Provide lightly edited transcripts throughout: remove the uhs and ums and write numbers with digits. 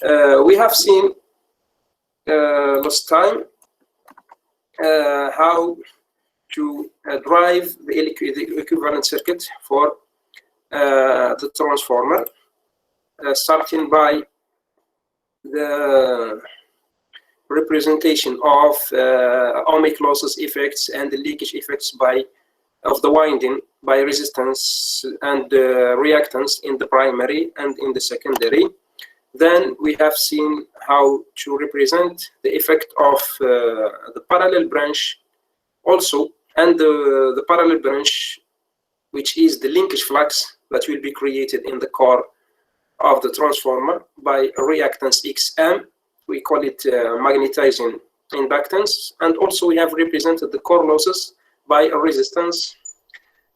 We have seen last time how to drive the equivalent circuit for the transformer, starting by the representation of ohmic losses effects and the leakage effects of the winding by resistance and reactance in the primary and in the secondary. Then we have seen how to represent the effect of the parallel branch also, and the parallel branch, which is the linkage flux that will be created in the core of the transformer by a reactance XM. We call it magnetizing inductance. And also we have represented the core losses by a resistance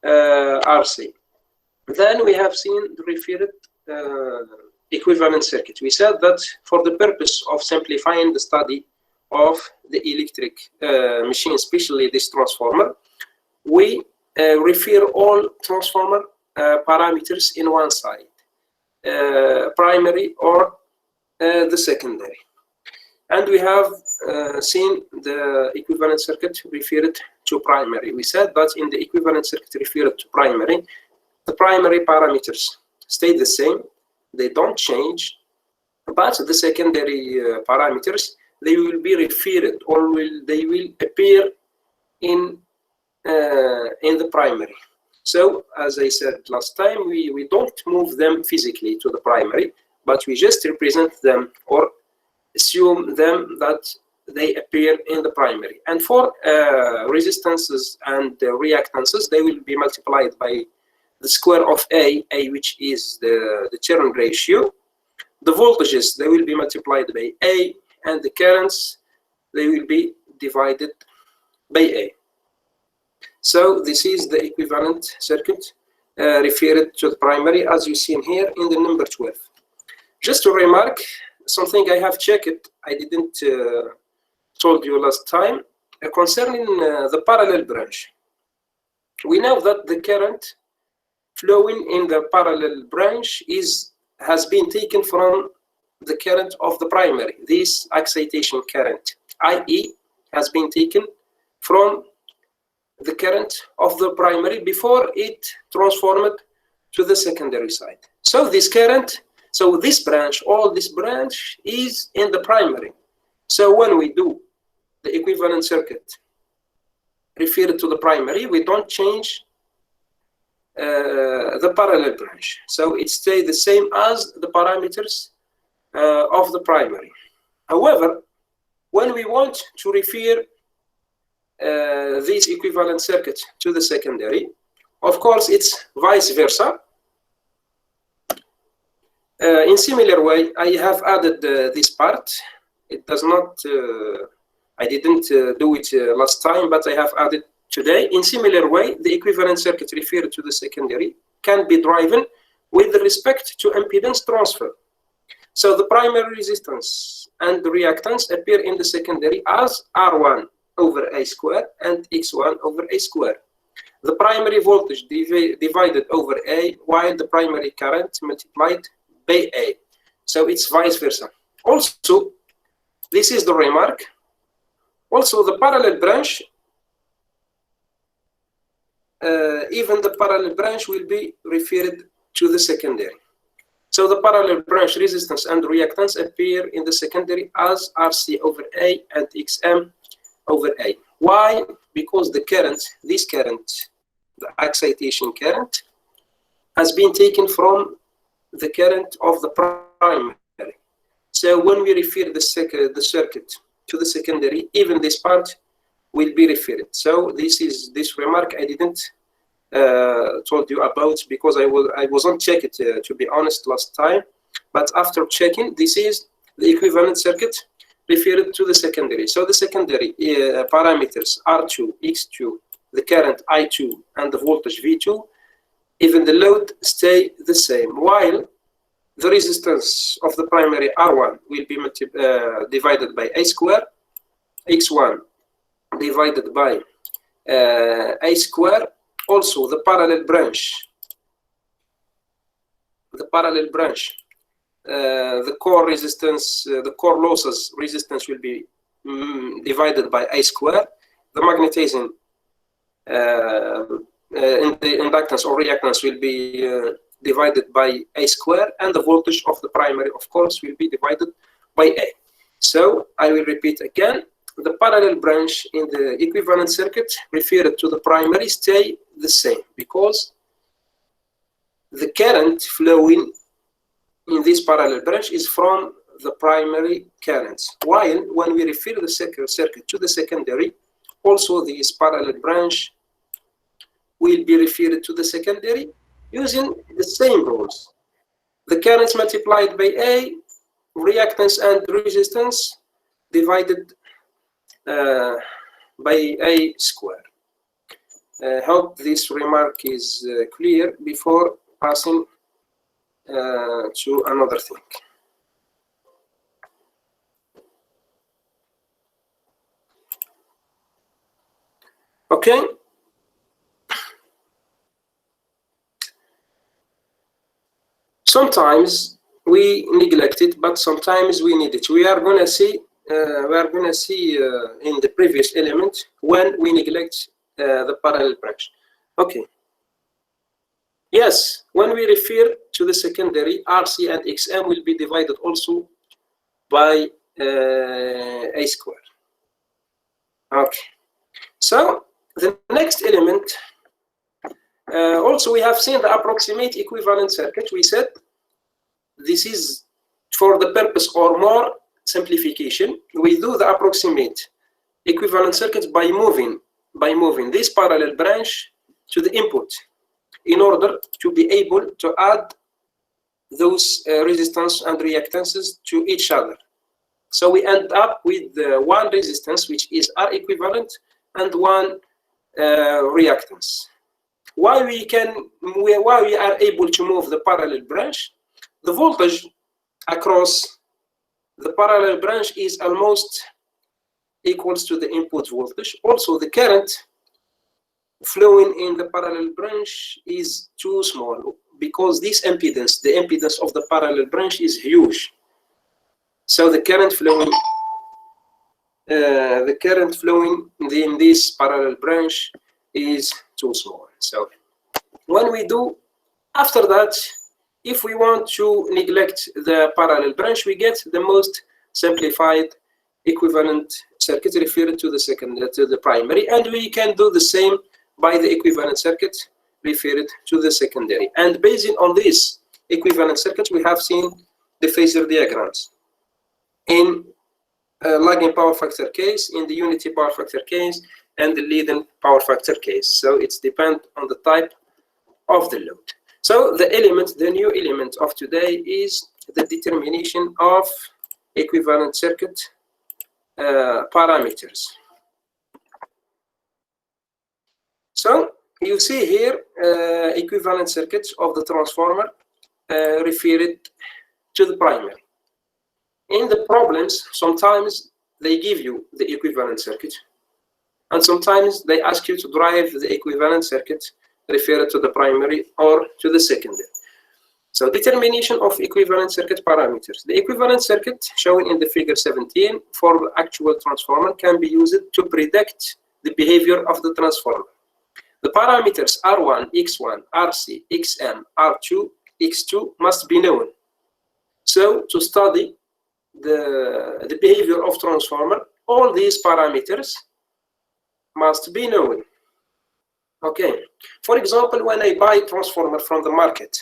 RC. Then we have seen the referred equivalent circuit. We said that for the purpose of simplifying the study of the electric machine, especially this transformer, we refer all transformer parameters in one side, primary or the secondary. And we have seen the equivalent circuit referred to primary. We said that in the equivalent circuit referred to primary, the primary parameters stay the same, they don't change, but the secondary parameters, they will be referred, or they will appear in the primary. So, as I said last time, we don't move them physically to the primary, but we just represent them or assume them that they appear in the primary. And for resistances and reactances, they will be multiplied by the square of A which is the turn ratio. The voltages, they will be multiplied by A, and the currents, they will be divided by A. So this is the equivalent circuit referred to the primary, as you see in here in the number 12. Just to remark, something I have checked, I didn't told you last time, concerning the parallel branch. We know that the current flowing in the parallel branch has been taken from the current of the primary. This excitation current, IE, has been taken from the current of the primary before it transformed to the secondary side. So this current, so this branch, all this branch is in the primary. So when we do the equivalent circuit referred to the primary, we don't change the parallel branch. So it stays the same as the parameters of the primary. However, when we want to refer this equivalent circuit to the secondary, of course it's vice versa. In similar way, I have added this part. It does not, I didn't do it last time, but I have added today. In similar way, the equivalent circuit referred to the secondary can be driven with respect to impedance transfer. So the primary resistance and the reactance appear in the secondary as R1 over A square and X1 over A square. The primary voltage divided over A, while the primary current multiplied by A. So it's vice versa. Also, this is the remark. Also, the parallel branch, even the parallel branch will be referred to the secondary. So the parallel branch resistance and reactance appear in the secondary as RC over A and XM over A. Why? Because the current, this current, the excitation current, has been taken from the current of the primary. So when we refer the circuit to the secondary, even this part will be referred. So this remark I didn't told you about because I wasn't checking it to be honest last time. But after checking, this is the equivalent circuit referred to the secondary. So the secondary parameters R2, X2, the current I2, and the voltage V2, even the load stay the same, while the resistance of the primary R1 will be divided by A square, X1 divided by A square. Also, the parallel branch the core resistance, the core losses resistance will be divided by A square. The magnetizing in the inductance or reactance will be divided by A square, and the voltage of the primary, of course, will be divided by A. So I will repeat again. The parallel branch in the equivalent circuit referred to the primary stay the same, because the current flowing in this parallel branch is from the primary currents, while when we refer the circuit to the secondary, also this parallel branch will be referred to the secondary using the same rules. The currents multiplied by A, reactance and resistance divided by A square. Hope this remark is clear before passing to another thing. Okay. Sometimes we neglect it, but sometimes we need it. We are going to see in the previous element when we neglect the parallel branch. Okay. Yes, when we refer to the secondary, RC and XM will be divided also by A square. Okay. So the next element, also we have seen the approximate equivalent circuit. We said this is for the purpose or more simplification. We do the approximate equivalent circuit by moving this parallel branch to the input in order to be able to add those resistance and reactances to each other. So we end up with one resistance, which is R equivalent, and one reactance. Why we are able to move the parallel branch? The voltage across the parallel branch is almost equals to the input voltage. Also, the current flowing in the parallel branch is too small because this impedance, the impedance of the parallel branch, is huge. So the current flowing in this parallel branch is too small. So when we do, after that, if we want to neglect the parallel branch, we get the most simplified equivalent circuit referred to the primary, and we can do the same by the equivalent circuit referred to the secondary. And based on this equivalent circuit, we have seen the Phasor diagrams in lagging power factor case, in the unity power factor case, and the leading power factor case. So it's depends on the type of the load. So the new element of today is the determination of equivalent circuit parameters. So you see here equivalent circuits of the transformer referred to the primary. In the problems, sometimes they give you the equivalent circuit, and sometimes they ask you to drive the equivalent circuit referred to the primary or to the secondary. So determination of equivalent circuit parameters. The equivalent circuit shown in the figure 17 for the actual transformer can be used to predict the behavior of the transformer. The parameters R1, X1, RC, XM, R2, X2 must be known. So to study the behavior of transformer, all these parameters must be known. Okay. For example, when I buy transformer from the market,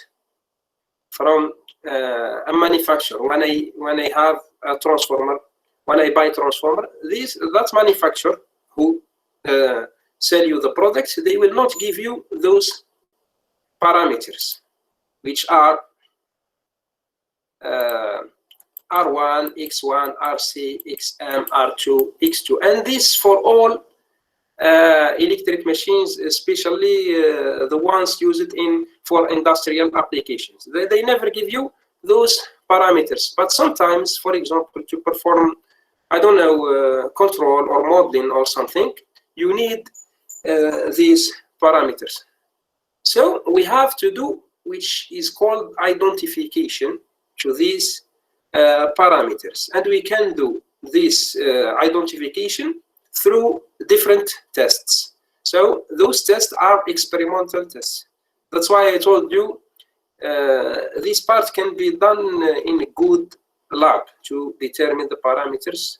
from a manufacturer, when I have a transformer, when I buy transformer, that manufacturer who sell you the products, they will not give you those parameters, which are R1, X1, RC, XM, R2, X2, and this for all electric machines, especially the ones used for industrial applications. They never give you those parameters, but sometimes, for example, to perform, I don't know, control or modeling or something, you need these parameters. So we have to do, which is called identification, to these parameters. And we can do this identification through different tests. So those tests are experimental tests. That's why I told you this part can be done in a good lab to determine the parameters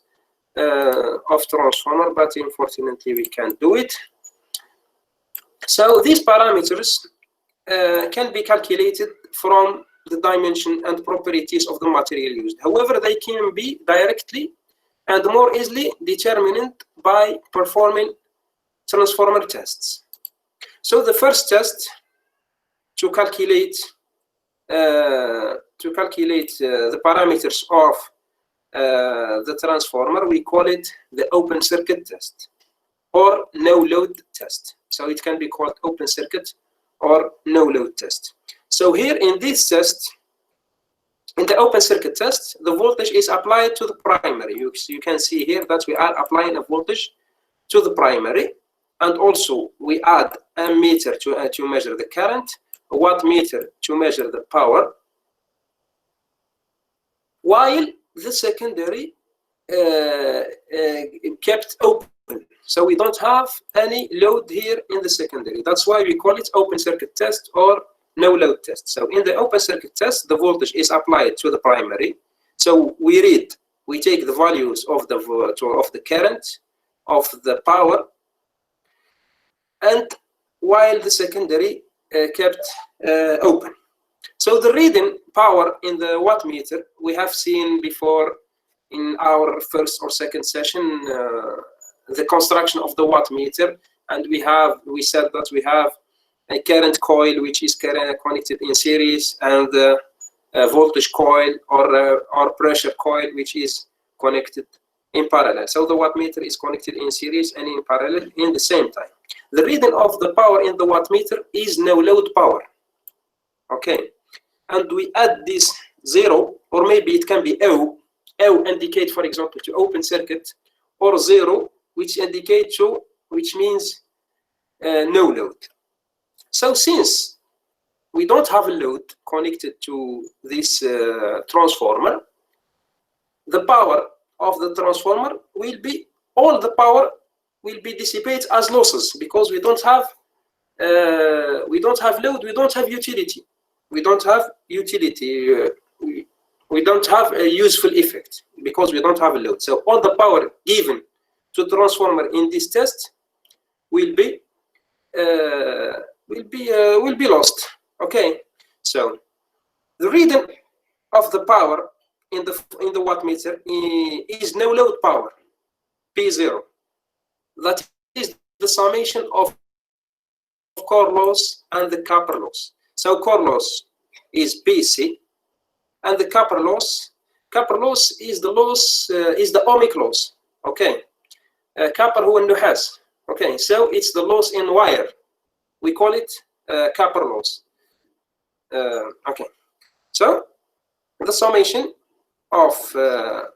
of transformer, but unfortunately we can't do it. So these parameters can be calculated from the dimension and properties of the material used. However, they can be directly and more easily determined by performing transformer tests. So the first test to calculate the parameters of the transformer, we call it the open circuit test or no load test. So it can be called open circuit or no load test. So here in this test, in the open circuit test, the voltage is applied to the primary. You can see here that we are applying a voltage to the primary, and also we add a meter to measure the current, a wattmeter to measure the power, while the secondary kept open. So we don't have any load here in the secondary. That's why we call it open circuit test or no load test. So in the open circuit test, the voltage is applied to the primary. So we take the values of the current, of the power, and while the secondary kept open. So the reading power in the wattmeter, we have seen before in our first or second session, the construction of the wattmeter, and we said that we have a current coil which is connected in series, and a voltage coil or pressure coil which is connected in parallel. So the wattmeter is connected in series and in parallel in the same time. The reading of the power in the wattmeter is no load power. Okay, and we add this 0, or maybe it can be O. O indicate, for example, to open circuit, or 0, which indicate to, which means no load. So since we don't have a load connected to this transformer, the power of the transformer will be, all the power will be dissipated as losses, because we don't have load, we don't have utility. We don't have utility, we don't have a useful effect because we don't have a load. So all the power given to the transformer in this test will be lost. Okay, so the reading of the power in the wattmeter is no load power, P0. That is the summation of core loss and the copper loss. So core loss is PC, and the copper loss is the loss, is the ohmic loss. Okay, copper هو النحاس. Okay, so it's the loss in wire. We call it copper loss. Okay, so the summation of the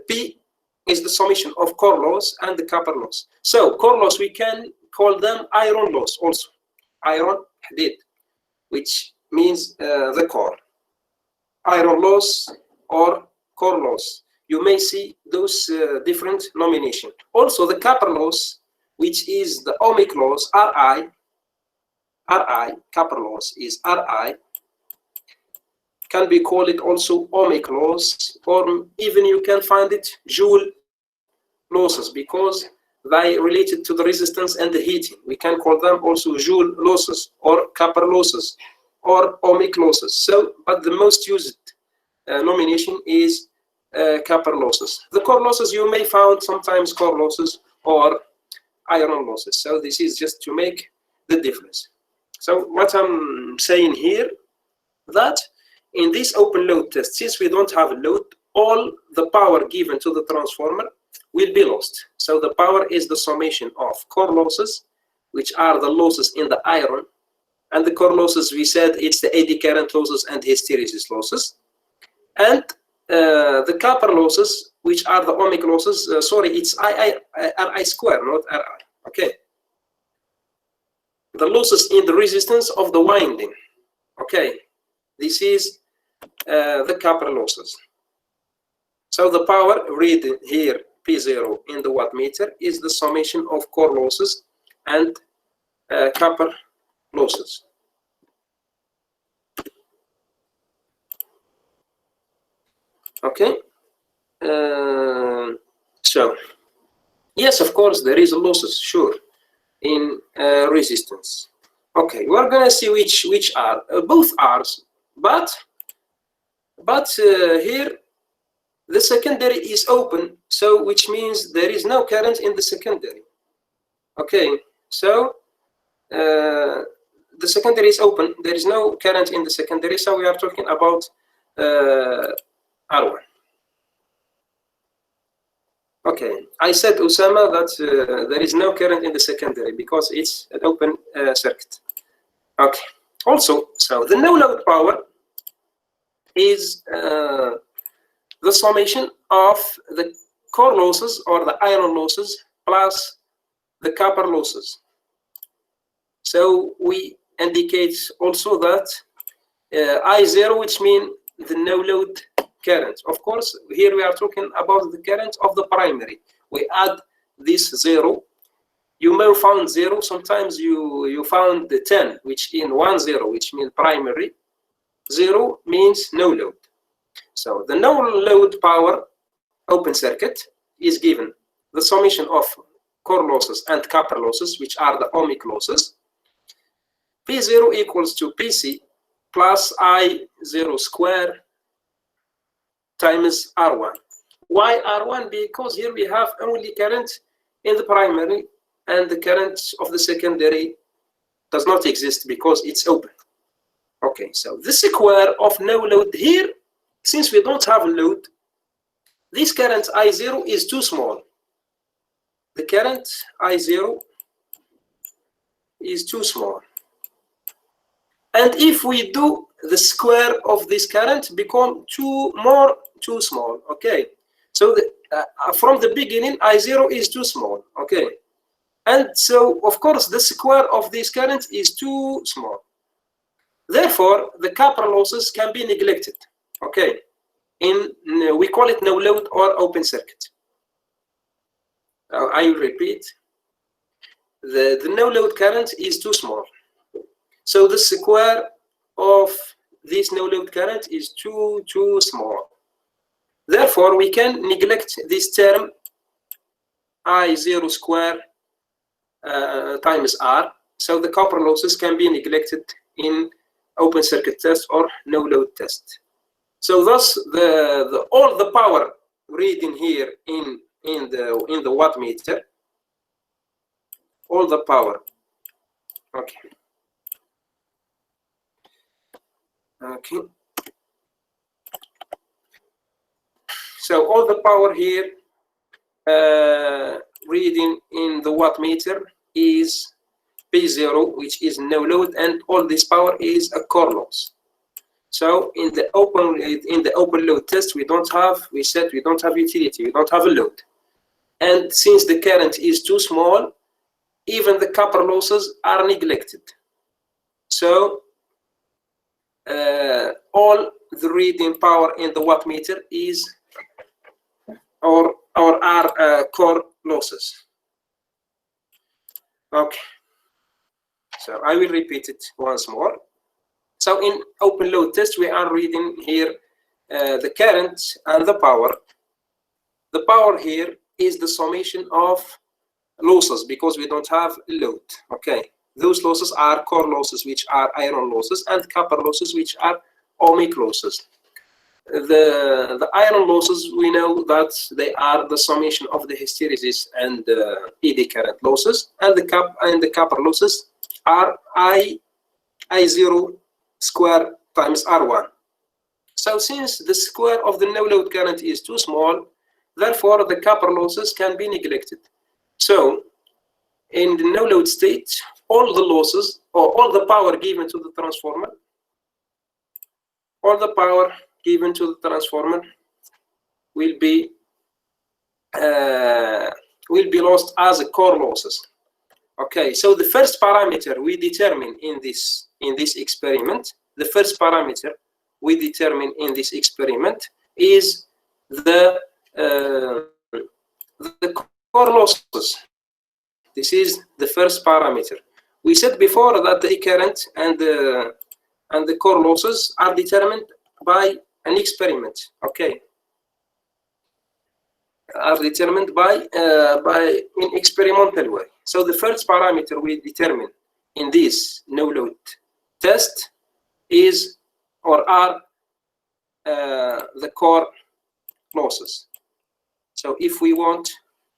P is the summation of core loss and the copper loss. So core loss, we can call them iron loss also. Iron حديد, which means the core. Iron loss or core loss. You may see those different nominations. Also the copper loss, which is the ohmic loss, Ri, copper loss is Ri, can be called also ohmic loss, or even you can find it joule losses, because they related to the resistance and the heating. We can call them also joule losses or copper losses or ohmic losses. So, but the most used nomination is copper losses. The core losses you may find sometimes core losses or iron losses. So this is just to make the difference. So what I'm saying here, that in this open load test, since we don't have a load, all the power given to the transformer will be lost. So the power is the summation of core losses, which are the losses in the iron, and the core losses, we said it's the eddy current losses and hysteresis losses, and the copper losses, which are the ohmic losses. Sorry, it's Ri square, not Ri. Okay, the losses in the resistance of the winding. Okay, This is the copper losses. So the power read here P0 in the wattmeter is the summation of core losses and copper losses. Okay. So yes, of course there is losses, sure, in resistance. Okay, we're gonna see which are both R's, but here the secondary is open, so which means there is no current in the secondary. Okay, so the secondary is open, there is no current in the secondary, so we are talking about R1. Okay, I said, Osama, that there is no current in the secondary because it's an open circuit. Okay, also, so the no load power is the summation of the core losses or the iron losses plus the copper losses. So we indicate also that I0, which means the no load current. Of course, here we are talking about the current of the primary. We add this 0. You may found 0. Sometimes you found the 10, which in 1 0, which means primary. 0 means no load. So the no load power open circuit is given the summation of core losses and copper losses, which are the ohmic losses. P0 equals to PC plus I0 square times R1. Why R1? Because here we have only current in the primary and the current of the secondary does not exist because it's open. Okay, so the square of no load here, since we don't have a load, this current I0 is too small. The current I0 is too small. And if we do the square of this current become too small. Okay, so from the beginning I0 is too small. Okay, and so of course the square of this current is too small. Therefore the copper losses can be neglected. Okay, we call it no load or open circuit. I will repeat, the no load current is too small, so the square of this no load current is too small. Therefore, we can neglect this term I0 square times R. So the copper losses can be neglected in open circuit test or no load test. So thus, all the power reading here in the wattmeter, all the power. Okay. Okay. So all the power here reading in the wattmeter is P0, which is no load, and all this power is a core loss. So in the open load test, we said we don't have utility, we don't have a load. And since the current is too small, even the copper losses are neglected. So all the reading power in the wattmeter is or are core losses. Okay, so I will repeat it once more. So in open load test, we are reading here the current and the power. The power here is the summation of losses because we don't have load. Okay, those losses are core losses, which are iron losses, and copper losses, which are ohmic losses. The iron losses, we know that they are the summation of the hysteresis and eddy current losses, and the copper losses are I0 square times R1. So since the square of the no load current is too small, therefore the copper losses can be neglected. So in the no load state, all the losses or all the power given to the transformer, will be lost as a core losses. Okay, so the first parameter we determine in this experiment, the first parameter we determine in this experiment is the core losses. This is the first parameter. We said before that the current and the core losses are determined by an experiment. Okay, are determined by in experimental way. So the first parameter we determine in this no-load test is or are the core losses. So if we want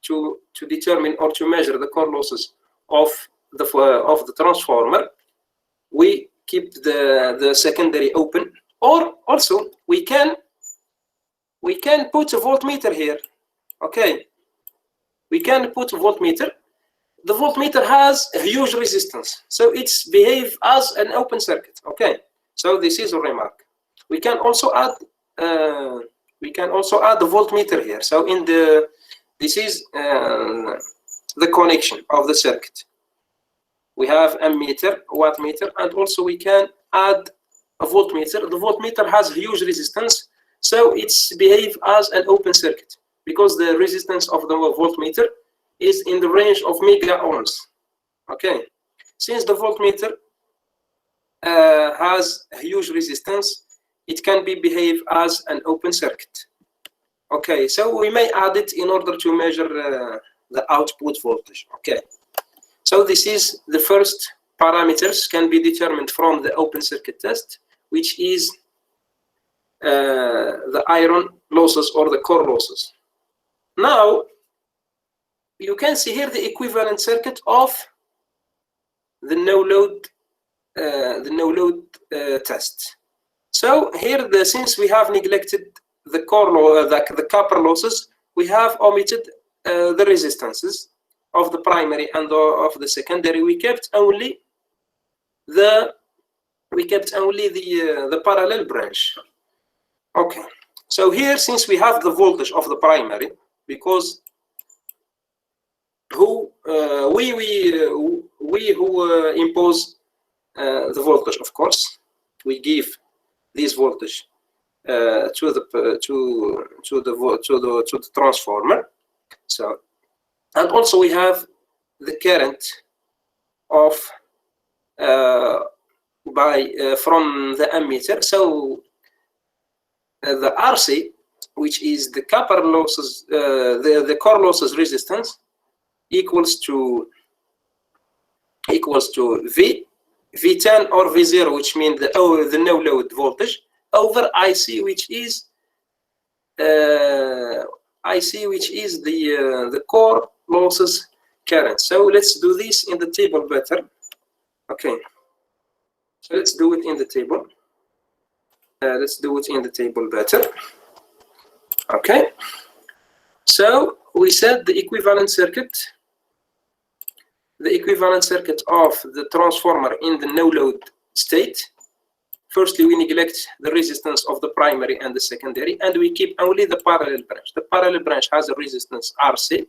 to determine or to measure the core losses of the transformer, we keep the secondary open, or also we can put a voltmeter here. Okay, we can put a voltmeter. The voltmeter has a huge resistance, so it's behave as an open circuit. Okay, so this is a remark. We can also add the voltmeter here. So in this is the connection of the circuit. We have ammeter, wattmeter, and also we can add a voltmeter. The voltmeter has huge resistance, so it's behave as an open circuit because the resistance of the voltmeter is in the range of mega ohms. Okay, since the voltmeter has a huge resistance, it can be behave as an open circuit. Okay, so we may add it in order to measure the output voltage. Okay, so this is the first parameters can be determined from the open circuit test, which is the iron losses or the core losses. Now you can see here the equivalent circuit of the no-load test. So here, since we have neglected the core the copper losses, we have omitted the resistances of the primary and of the secondary. We kept only the parallel branch. Okay, so here, since we have the voltage of the primary, because we impose the voltage, of course, we give this voltage to the transformer. So, and also we have the current of from the ammeter. So the RC, which is the copper losses, the core losses resistance, equals to V10 or V0, which means the no-load voltage, over IC, which is the core losses current. So let's do this in the table better. Okay, so let's do it in the table. Better. Okay, so we said the equivalent circuit of the transformer in the no-load state. Firstly, we neglect the resistance of the primary and the secondary, and we keep only the parallel branch. The parallel branch has a resistance RC,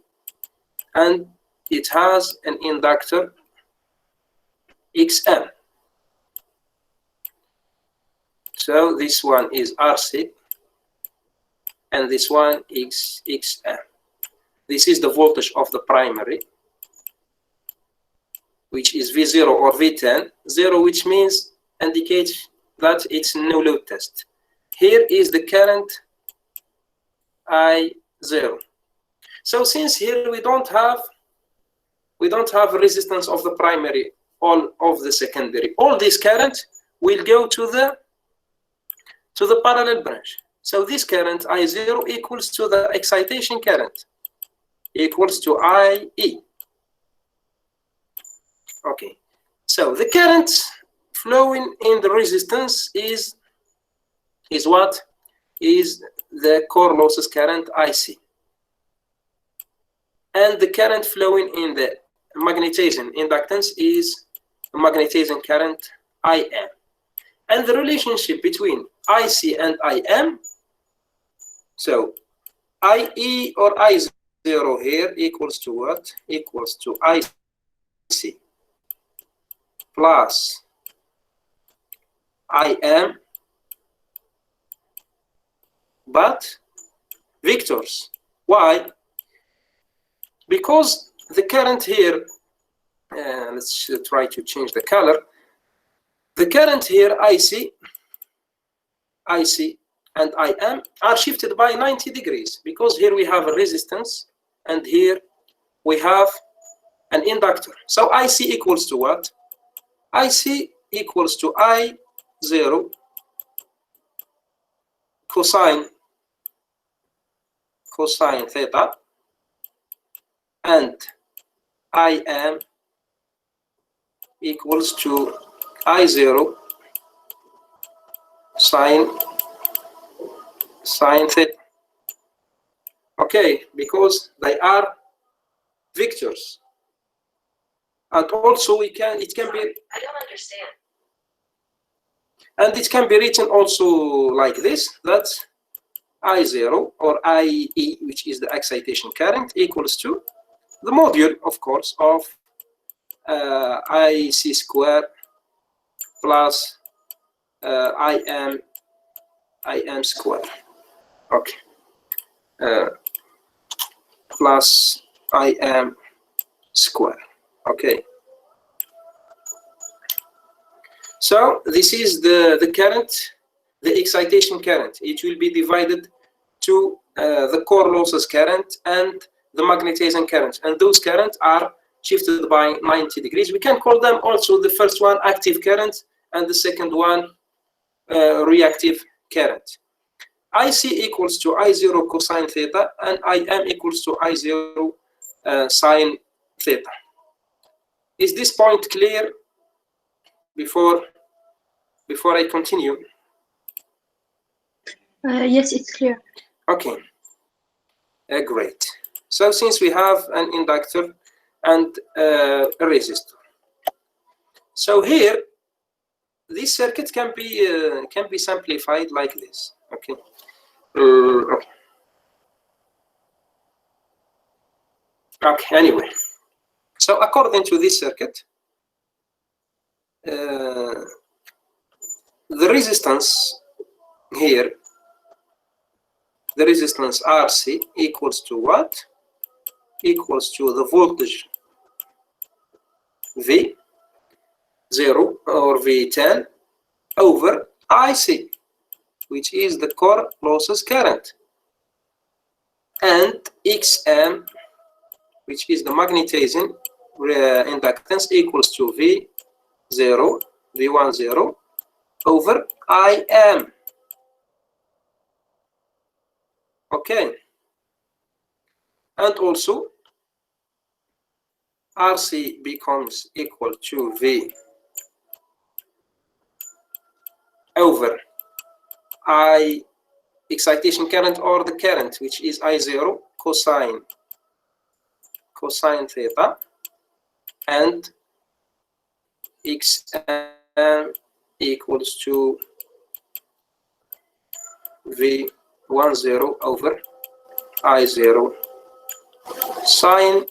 and it has an inductor XM. So this one is RC, and this one is XM. This is the voltage of the primary, which is V0 or V10. 0, which means indicates that it's no load test. Here is the current I0. So since here we don't have resistance of the primary, all of the secondary, all this current will go to the parallel branch. So this current I0 equals to the excitation current, equals to IE. Okay, so the current flowing in the resistance is what? Is the core losses current IC. And the current flowing in the magnetizing inductance is magnetizing current IM. And the relationship between IC and IM, so IE or I0 here equals to what? Equals to IC plus IM but vectors. Why? Because the current here, let's try to change the color. The current here, IC, and IM are shifted by 90 degrees because here we have a resistance and here we have an inductor. So IC equals to what? IC equals to I0 cosine theta, and IM equals to I0 sine theta. Okay, because they are vectors. And also it can be, I don't understand. And it can be written also like this, that I0 or IE, which is the excitation current, equals to the module, of course, of IC square plus IM square. Okay. Plus IM square. Okay. So this is the current, the excitation current. It will be divided to the core losses current and the magnetizing current, and those currents are shifted by 90 degrees. We can call them also the first one active current and the second one reactive current. IC equals to I0 cosine theta and IM equals to I0 sine theta. Is this point clear before I continue? Yes, it's clear. Okay, great. So since we have an inductor and a resistor, so here this circuit can be simplified like this. Okay. Okay. Anyway, so according to this circuit, the resistance here, the resistance RC equals to what? Equals to the voltage V0 or V10 over IC, which is the core losses current, and XM, which is the magnetizing inductance, equals to V10 over IM. Okay, and also RC becomes equal to V over I excitation current, or the current, which is I0 cosine theta, and XM equals to V10 over I0 sine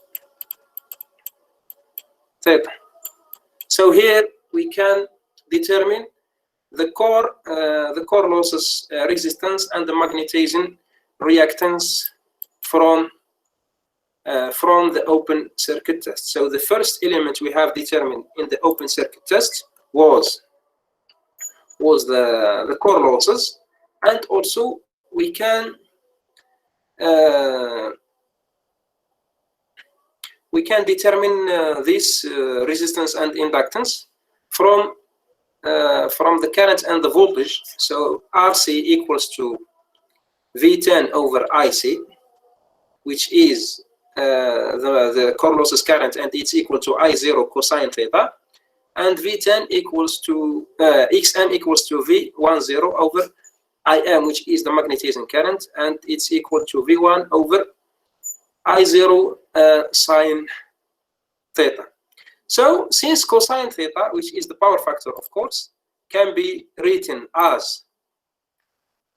theta. So here we can determine the core losses resistance and the magnetizing reactance from the open circuit test. So the first element we have determined in the open circuit test was the core losses, and also we can determine this resistance and inductance from the current and the voltage. So RC equals to V10 over IC, which is the core losses current, and it's equal to I0 cosine theta, and V10 equals to XM equals to V10 over IM, which is the magnetizing current, and it's equal to V1 over I0 sine theta. So since cosine theta, which is the power factor, of course, can be written as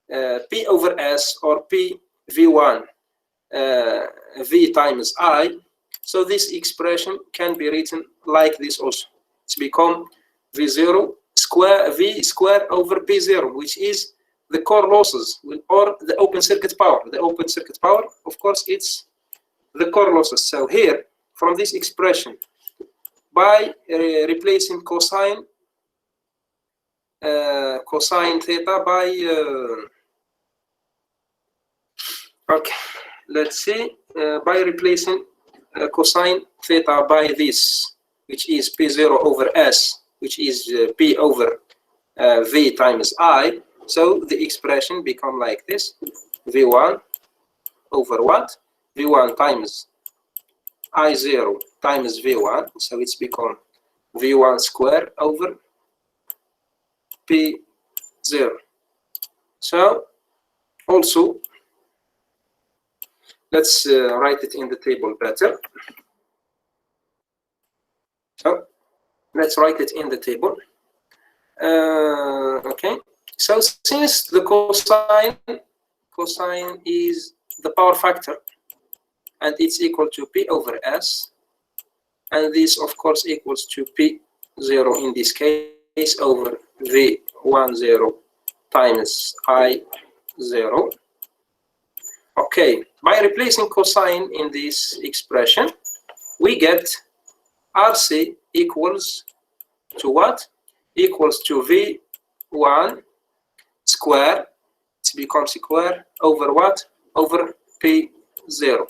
P over S, or P V1 V times I, so this expression can be written like this also. It's become V0 square V square over P0, which is the core losses or the open circuit power. The open circuit power, of course, it's the core losses. So here, from this expression, by replacing cosine theta by okay, let's see, by replacing cosine theta by this, which is P0 over S, which is P over V times I. So the expression become like this: V1 over what? V1 times I0 times V1. So it's become V1 square over P0. So also, let's write it in the table better. So let's write it in the table. Okay. So since the cosine is the power factor, and it's equal to P over S, and this of course equals to P0 in this case over V10 times I0. Okay, by replacing cosine in this expression, we get RC equals to what? Equals to V1 square, it becomes square over what? Over P0.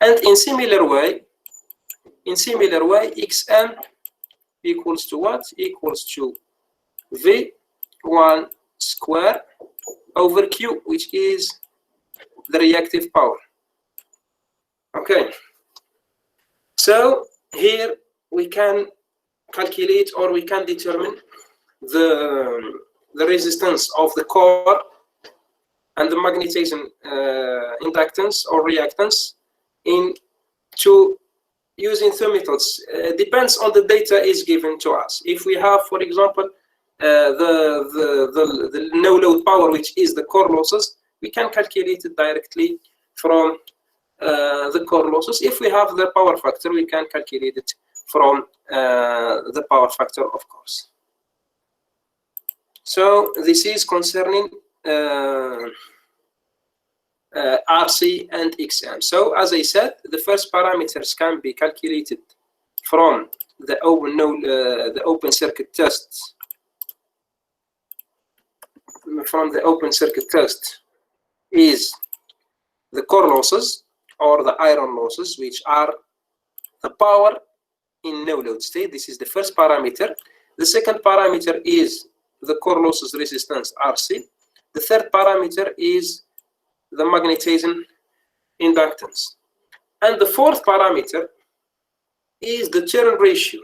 And in similar way, xm equals to what? Equals to V1 square over Q, which is the reactive power. Okay. So here we can calculate, or we can determine the resistance of the core and the magnetizing inductance or reactance in using two methods. Depends on the data is given to us. If we have, for example, the no load power, which is the core losses, we can calculate it directly from the core losses. If we have the power factor, we can calculate it from the power factor, of course. So this is concerning RC and XM. So as I said, the first parameters can be calculated from the open circuit test. From the open circuit test is the core losses or the iron losses, which are the power in no load state. This is the first parameter. The second parameter is the core losses resistance RC. The third parameter is the magnetizing inductance. And the fourth parameter is the turn ratio.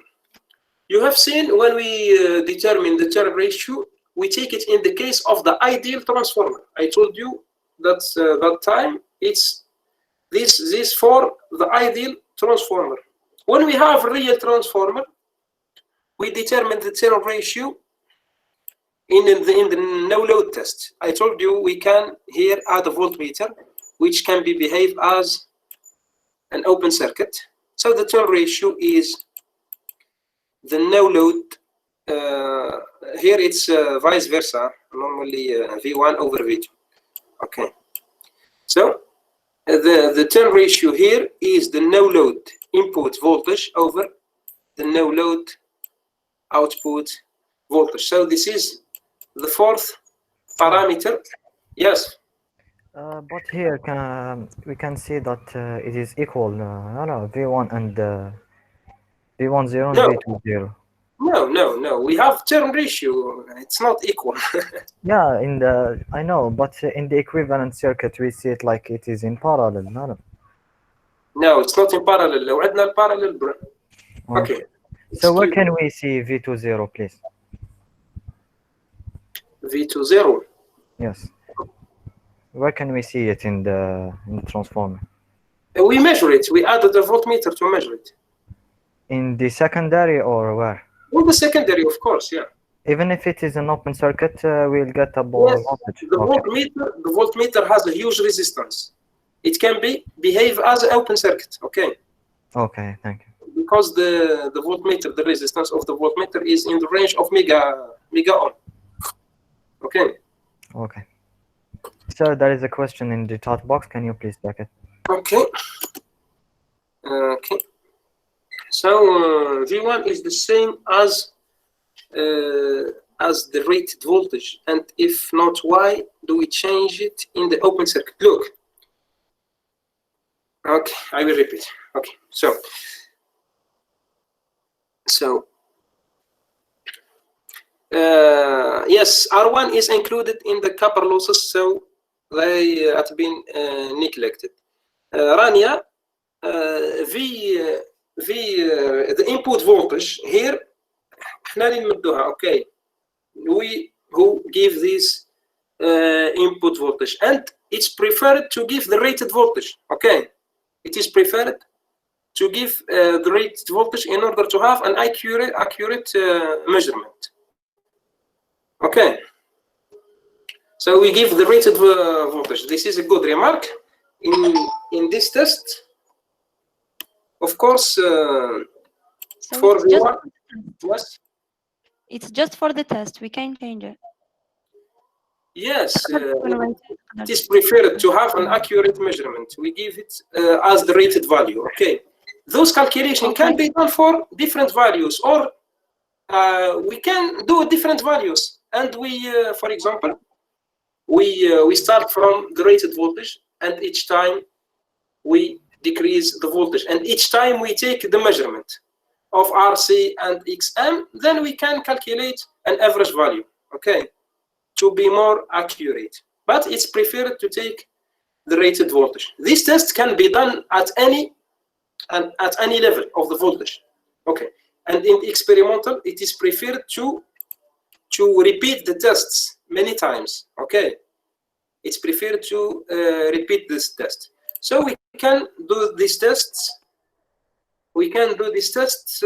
You have seen when we determine the turn ratio, we take it in the case of the ideal transformer. I told you that that time it's this for the ideal transformer. When we have real transformer, we determine the turn ratio in the no load test. I told you we can here add a voltmeter, which can be behave as an open circuit. So the turn ratio is the no load. Here it's vice versa, normally V1 over V2. Okay. So the turn ratio here is the no load input voltage over the no load output voltage. So this is the fourth parameter. Yes. But here we can see that it is equal. No, V1 and V1 0 and V2 0. No. We have turn ratio. It's not equal. Yeah, I know, but in the equivalent circuit we see it like it is in parallel. No, it's not in parallel. لو عندنا البارallel okay. So where can we see V2 0, please? V2 0. Yes. Where can we see it in the transformer? We measure it. We added a voltmeter to measure it. In the secondary or where? Well, the secondary, of course, yeah. Even if it is an open circuit, we'll get a voltage. The voltmeter has a huge resistance. It can behave as an open circuit. Okay. Okay, thank you. Because the voltmeter, the resistance of the voltmeter is in the range of mega ohm. Okay. Okay. So there is a question in the chat box. Can you please check it? Okay. Okay. So V1 is the same as the rated voltage, and if not, why do we change it in the open circuit? Look. Okay, I will repeat. Okay, so yes, R1 is included in the copper losses, so they have been neglected. Rania, the input voltage here, okay, we who give this input voltage, and it's preferred to give the rated voltage. Okay, it is preferred to give the rated voltage in order to have an accurate measurement. Okay, so we give the rated voltage. This is a good remark. In this test, of course, So for it's the just one, yes, it's just for the test. We can't change it. yes, it is preferred to have an accurate measurement. We give it as the rated value. Okay, those calculations can be done for different values, or we can do different values. And we, for example, we start from the rated voltage, and each time we decrease the voltage, and each time we take the measurement of RC and XM, then we can calculate an average value. Okay, to be more accurate, but it's preferred to take the rated voltage. This test can be done at any level of the voltage. Okay, and in experimental, it is preferred to repeat the tests many times. Okay, it's preferred to repeat this test. So we can do these tests. We can do these tests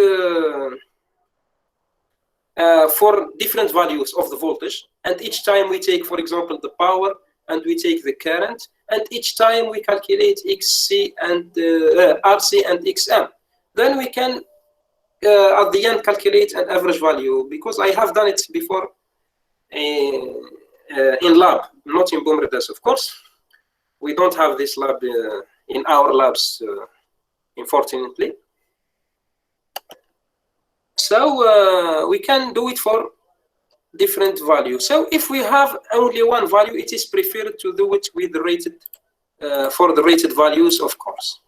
for different values of the voltage, and each time we take, for example, the power, and we take the current, and each time we calculate XC and RC and XM. Then we can, at the end, calculate an average value, because I have done it before in lab, not in Boumerdes, of course. We don't have this lab in our labs, unfortunately. So we can do it for different values. So if we have only one value, it is preferred to do it with the rated, for the rated values, of course.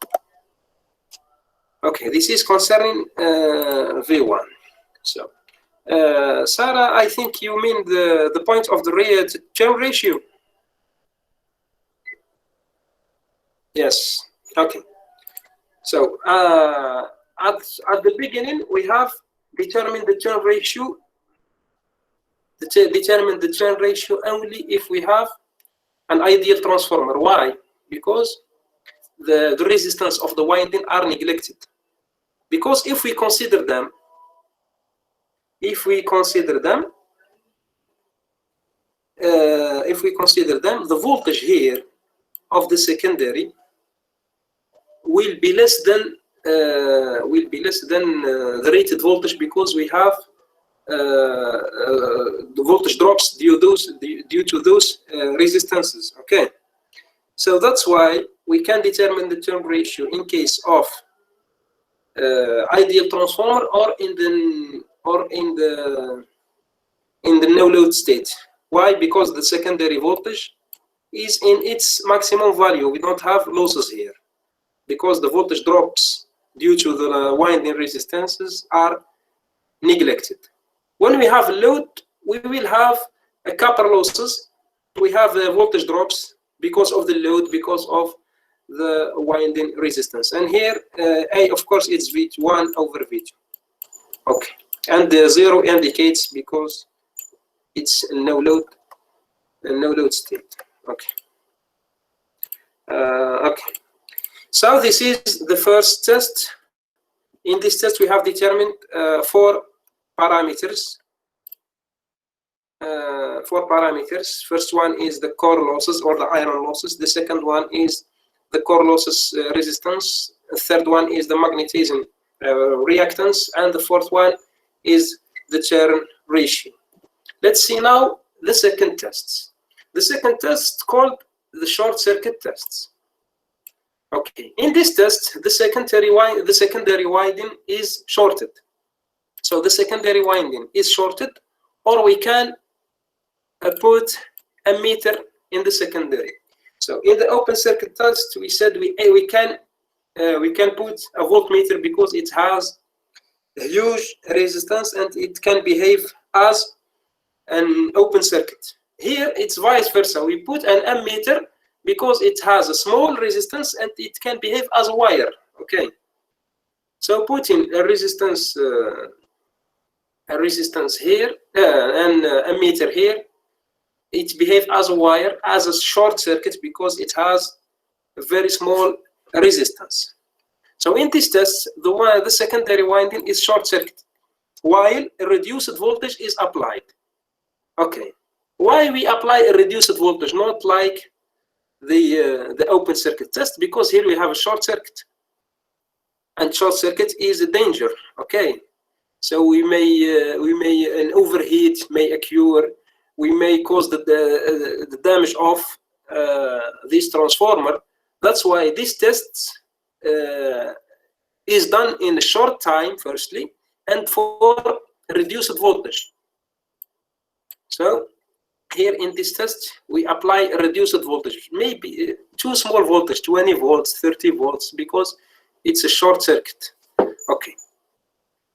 Okay, this is concerning V1. So, Sarah, I think you mean the point of the return ratio. Yes. Okay. So at the beginning, we have determined the turn ratio. Determine the turn ratio only if we have an ideal transformer. Why? Because the resistance of the winding are neglected. Because if we consider them, the voltage here of the secondary will be less than the rated voltage, because we have the voltage drops due to those resistances. Okay, so that's why we can determine the turn ratio in case of ideal transformer or in the no load state. Why? Because the secondary voltage is in its maximum value. We don't have losses here, because the voltage drops due to the winding resistances are neglected. When we have load, we will have a copper losses. We have voltage drops because of the load, because of the winding resistance. And here, A, of course, it's V1 over V2. Okay, and the 0 indicates because it's a no load state. Okay. Okay. So this is the first test. In this test, we have determined 4 parameters. First one is the core losses or the iron losses. The second one is the core losses resistance. The third one is the magnetism reactance, and the fourth one is the turn ratio. Let's see now the second test. the second test called the short circuit tests. Okay, in this test, the secondary winding is shorted. So the secondary winding is shorted, or we can put a meter in the secondary. So in the open circuit test, we said we can put a voltmeter because it has a huge resistance and it can behave as an open circuit. Here it's vice versa. We put an ammeter because it has a small resistance and it can behave as a wire. Okay. So putting a resistance here and a meter here, it behaves as a wire, as a short circuit because it has a very small resistance. So in this test, the secondary winding is short circuit, while a reduced voltage is applied. Okay, why we apply a reduced voltage, not like the open circuit test? Because here we have a short circuit, and short circuit is a danger. Okay, so we may an overheat may occur. We may cause the damage of this transformer. That's why this test is done in a short time, firstly, and for reduced voltage. So here in this test, we apply a reduced voltage, maybe too small voltage, 20 volts, 30 volts, because it's a short circuit. Okay.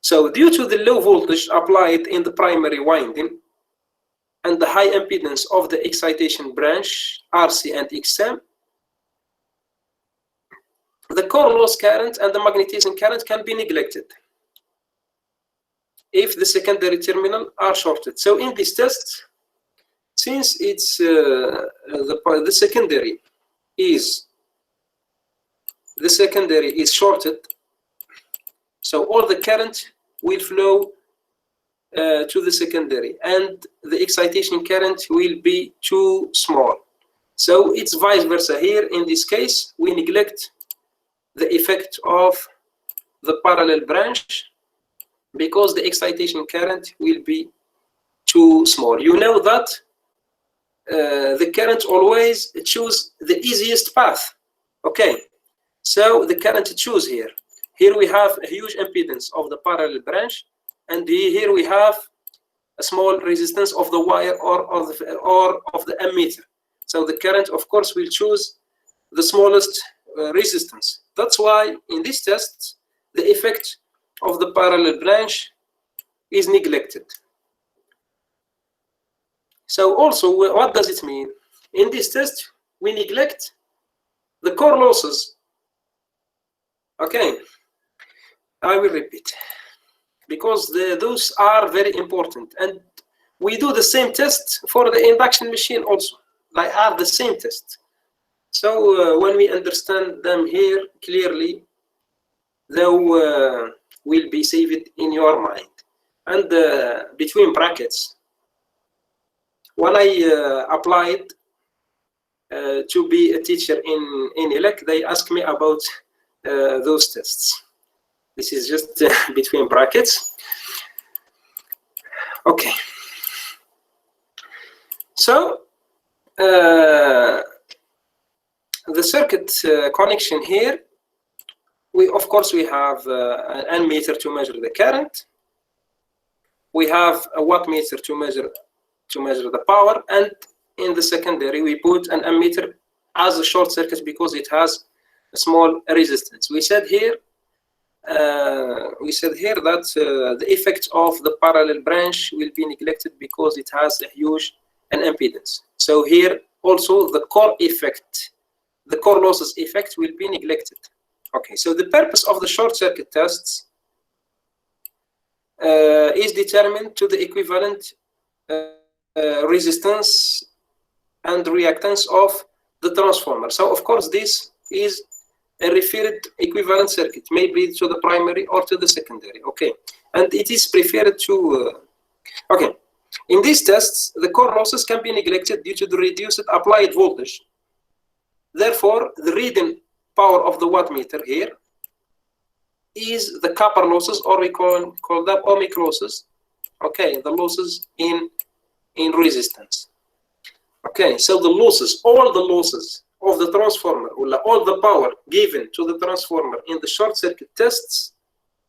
So due to the low voltage applied in the primary winding and the high impedance of the excitation branch, RC and XM, the core loss current and the magnetizing current can be neglected if the secondary terminal are shorted. So in this test, since it's the secondary is shorted, so all the current will flow to the secondary, and the excitation current will be too small. So it's vice versa. Here in this case, we neglect the effect of the parallel branch because the excitation current will be too small. You know that the current always choose the easiest path. Okay, so the current choose here. Here we have a huge impedance of the parallel branch, and here we have a small resistance of the wire or of the ammeter. So the current, of course, will choose the smallest resistance. That's why in this test, the effect of the parallel branch is neglected. So also, what does it mean? In this test, we neglect the core losses. Okay, I will repeat, because those are very important. And we do the same test for the induction machine also. They are the same test. So when we understand them here clearly, they will be saved in your mind. And between brackets, when I applied to be a teacher in INELEC, they asked me about those tests. This is just between brackets. Okay. So the circuit connection here, of course we have an ammeter to measure the current. We have a wattmeter to measure the power, and in the secondary we put an ammeter as a short circuit because it has a small resistance. We said here that the effect of the parallel branch will be neglected because it has a huge impedance. So here also the core effect, the core losses effect, will be neglected. Okay, so the purpose of the short circuit tests is determined to the equivalent resistance and reactance of the transformer. So of course this is a referred equivalent circuit, maybe to the primary or to the secondary. Okay, and it is preferred to okay. In these tests, the core losses can be neglected due to the reduced applied voltage. Therefore, the reading power of the wattmeter here is the copper losses, or we call them ohmic losses. Okay, the losses in resistance. Okay, so the losses, all the losses of the transformer, or all the power given to the transformer in the short circuit tests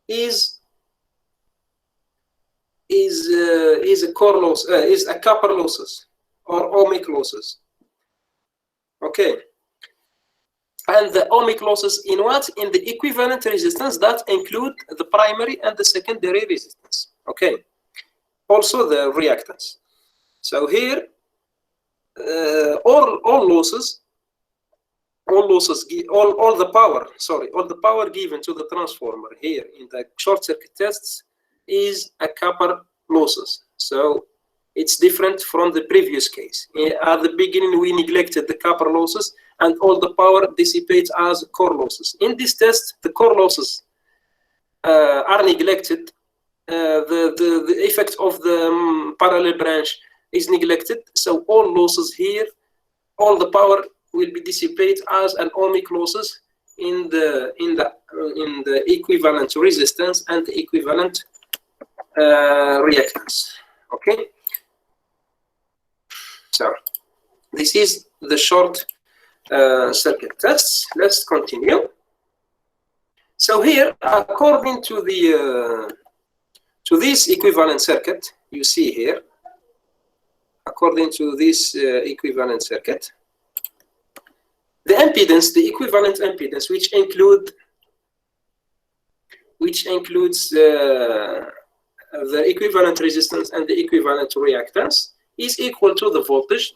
is a core loss, is a copper losses or ohmic losses. Okay, and the ohmic losses in what? In the equivalent resistance that include the primary and the secondary resistance. Okay, also the reactance. So here, all losses, all the power given to the transformer here in the short circuit tests is a copper losses. So it's different from the previous case. At the beginning, we neglected the copper losses, and all the power dissipates as core losses. In this test, the core losses are neglected. The effect of the parallel branch is neglected. So all losses here, all the power will be dissipated as an ohmic losses in the equivalent resistance and the equivalent reactance. Okay. So this is the short circuit tests. Let's continue. So here, according to this equivalent circuit, you see here, according to this equivalent circuit, the impedance, the equivalent impedance, which includes the equivalent resistance and the equivalent reactance, is equal to the voltage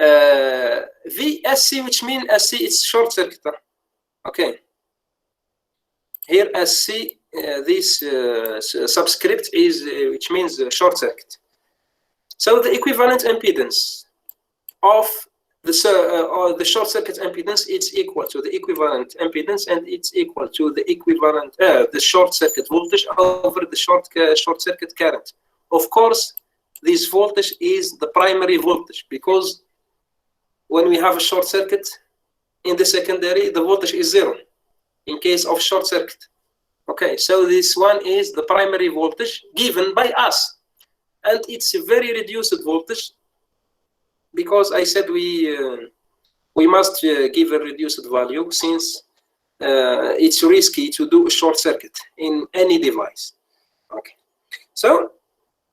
VSC, which means SC is short circuit. Okay. Here SC, this subscript is which means short circuit. So the equivalent impedance of the short circuit impedance, it's equal to the equivalent impedance, and it's equal to the equivalent the short circuit voltage over the short circuit current. Of course, this voltage is the primary voltage, because when we have a short circuit in the secondary, the voltage is 0 in case of short circuit. Okay, so this one is the primary voltage given by us, and it's a very reduced voltage, because I said we must give a reduced value, since it's risky to do a short circuit in any device. Okay, so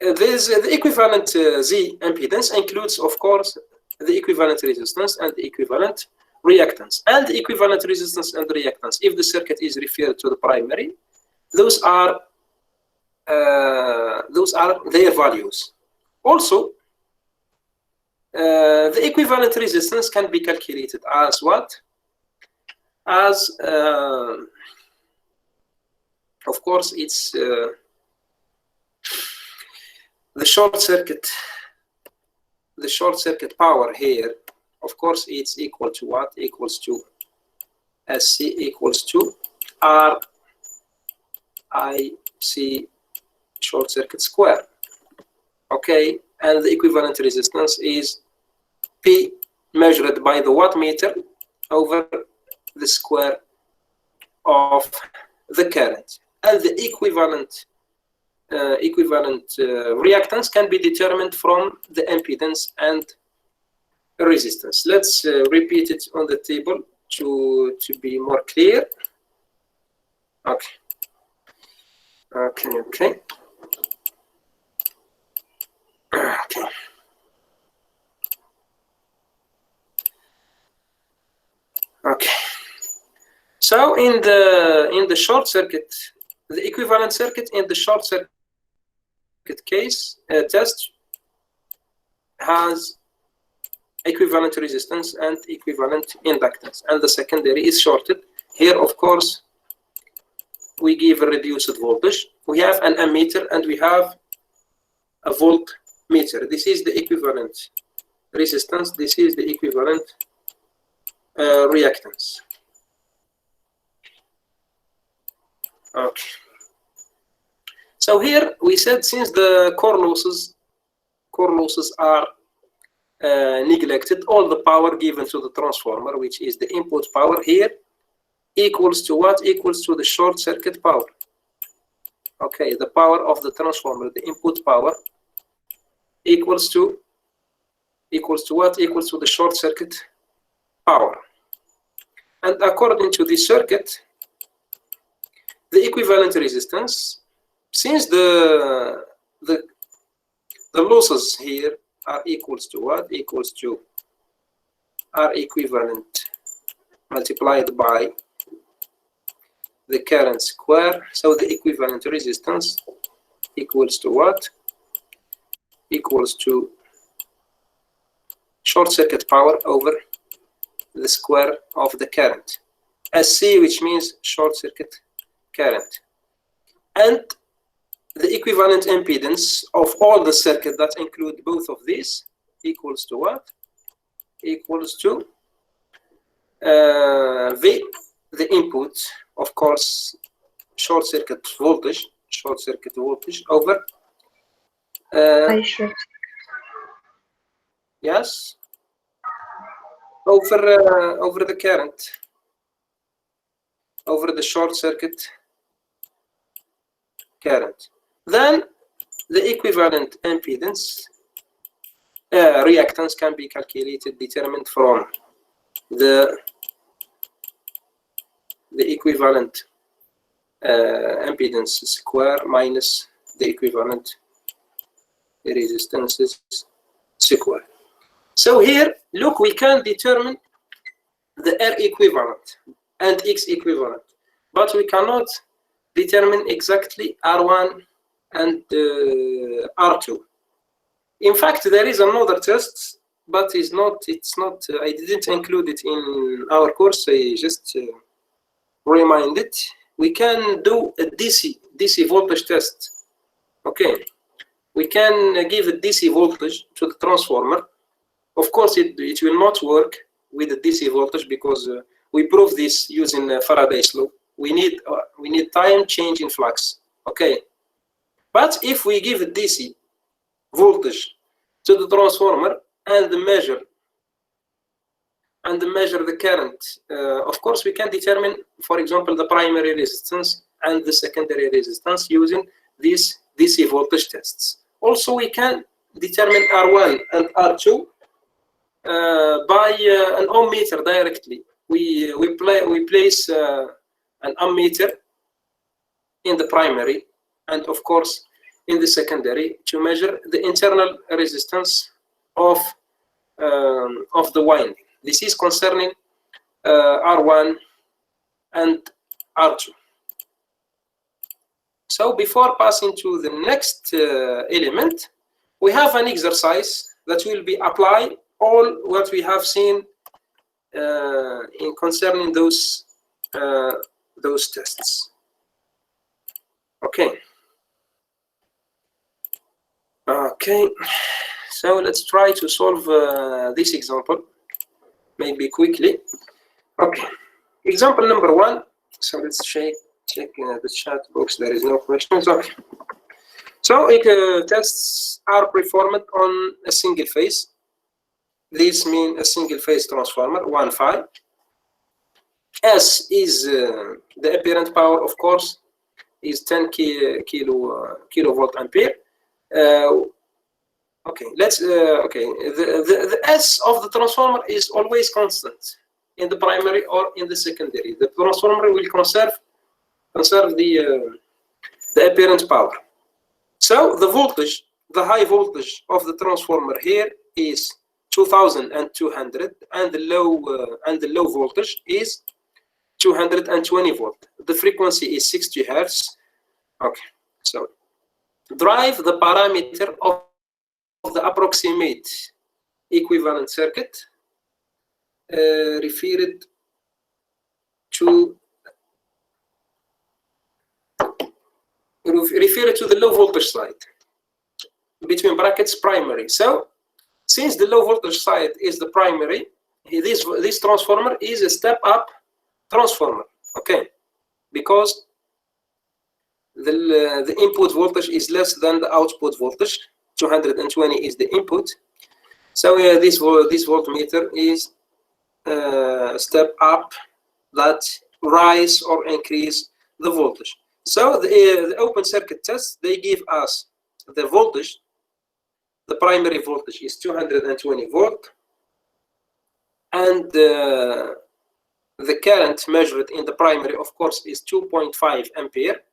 there's the equivalent Z impedance includes, of course, the equivalent resistance and the equivalent reactance. And the equivalent resistance and reactance, if the circuit is referred to the primary, those are their values. Also, the equivalent resistance can be calculated as what? As, of course, it's the short circuit power here. Of course, it's equal to what? Equals to SC equals to RIC short circuit square. Okay, and the equivalent resistance is P measured by the wattmeter over the square of the current. And the equivalent reactance can be determined from the impedance and resistance. Let's repeat it on the table to be more clear. Okay. Okay. So in the short circuit, the equivalent circuit in the short circuit case test has equivalent resistance and equivalent inductance, and the secondary is shorted. Here, of course, we give a reduced voltage. We have an ammeter and we have a voltmeter. This is the equivalent resistance. This is the equivalent reactance. Okay. So here we said, since the core losses are neglected, all the power given to the transformer, which is the input power here, equals to what? Equals to the short circuit power. Okay, the power of the transformer, the input power, equals to equals to what? Equals to the short circuit power. And according to this circuit, the equivalent resistance, since the losses here are equals to what? Equals to R equivalent multiplied by the current square. So the equivalent resistance equals to what? Equals to short circuit power over the square of the current. SC, which means short circuit current. And the equivalent impedance of all the circuit that include both of these equals to what? Equals to the input, of course, short circuit voltage over yes, over the current, over the short circuit current. Then the equivalent impedance reactance can be calculated, determined from the equivalent impedance square minus the equivalent resistances square. So here, look, we can determine the R equivalent and X equivalent, but we cannot determine exactly R1 and R2. In fact, there is another test, but it's not. I didn't include it in our course. I just remind it. We can do a DC voltage test. Okay, we can give a DC voltage to the transformer. Of course, it will not work with the DC voltage because we prove this using Faraday's law. We need time change in flux. Okay, but if we give a DC voltage to the transformer and measure the current, of course we can determine, for example, the primary resistance and the secondary resistance using these DC voltage tests. Also, we can determine R1 and R2 by an ohmmeter directly. We place an ohmmeter in the primary and, of course, in the secondary to measure the internal resistance of the winding. This is concerning R1 and R2. So before passing to the next element, we have an exercise that will be applied all what we have seen in concerning those tests. Okay. Okay. So let's try to solve this example, maybe quickly. Okay. Example number 1. So let's check the chat box. There is no questions. Okay. So tests are performed on a single phase. This means a single phase transformer, 1 phi. S is the apparent power, of course, is 10 kilovolt ampere. Okay, let's okay. The S of the transformer is always constant in the primary or in the secondary. The transformer will conserve the apparent power. So the voltage, the high voltage of the transformer here is 2200, and the low voltage is 220 volt. The frequency is 60 hertz. Okay, so drive the parameter of the approximate equivalent circuit referred to the low voltage side, between brackets primary. So since the low voltage side is the primary, this transformer is a step up transformer. Okay, because the input voltage is less than the output voltage. 220 is the input. So this voltmeter is a step up that rise or increase the voltage. So the open circuit test, they give us the voltage the primary voltage is 220 volt, and the current measured in the primary, of course, is 2.5 ampere,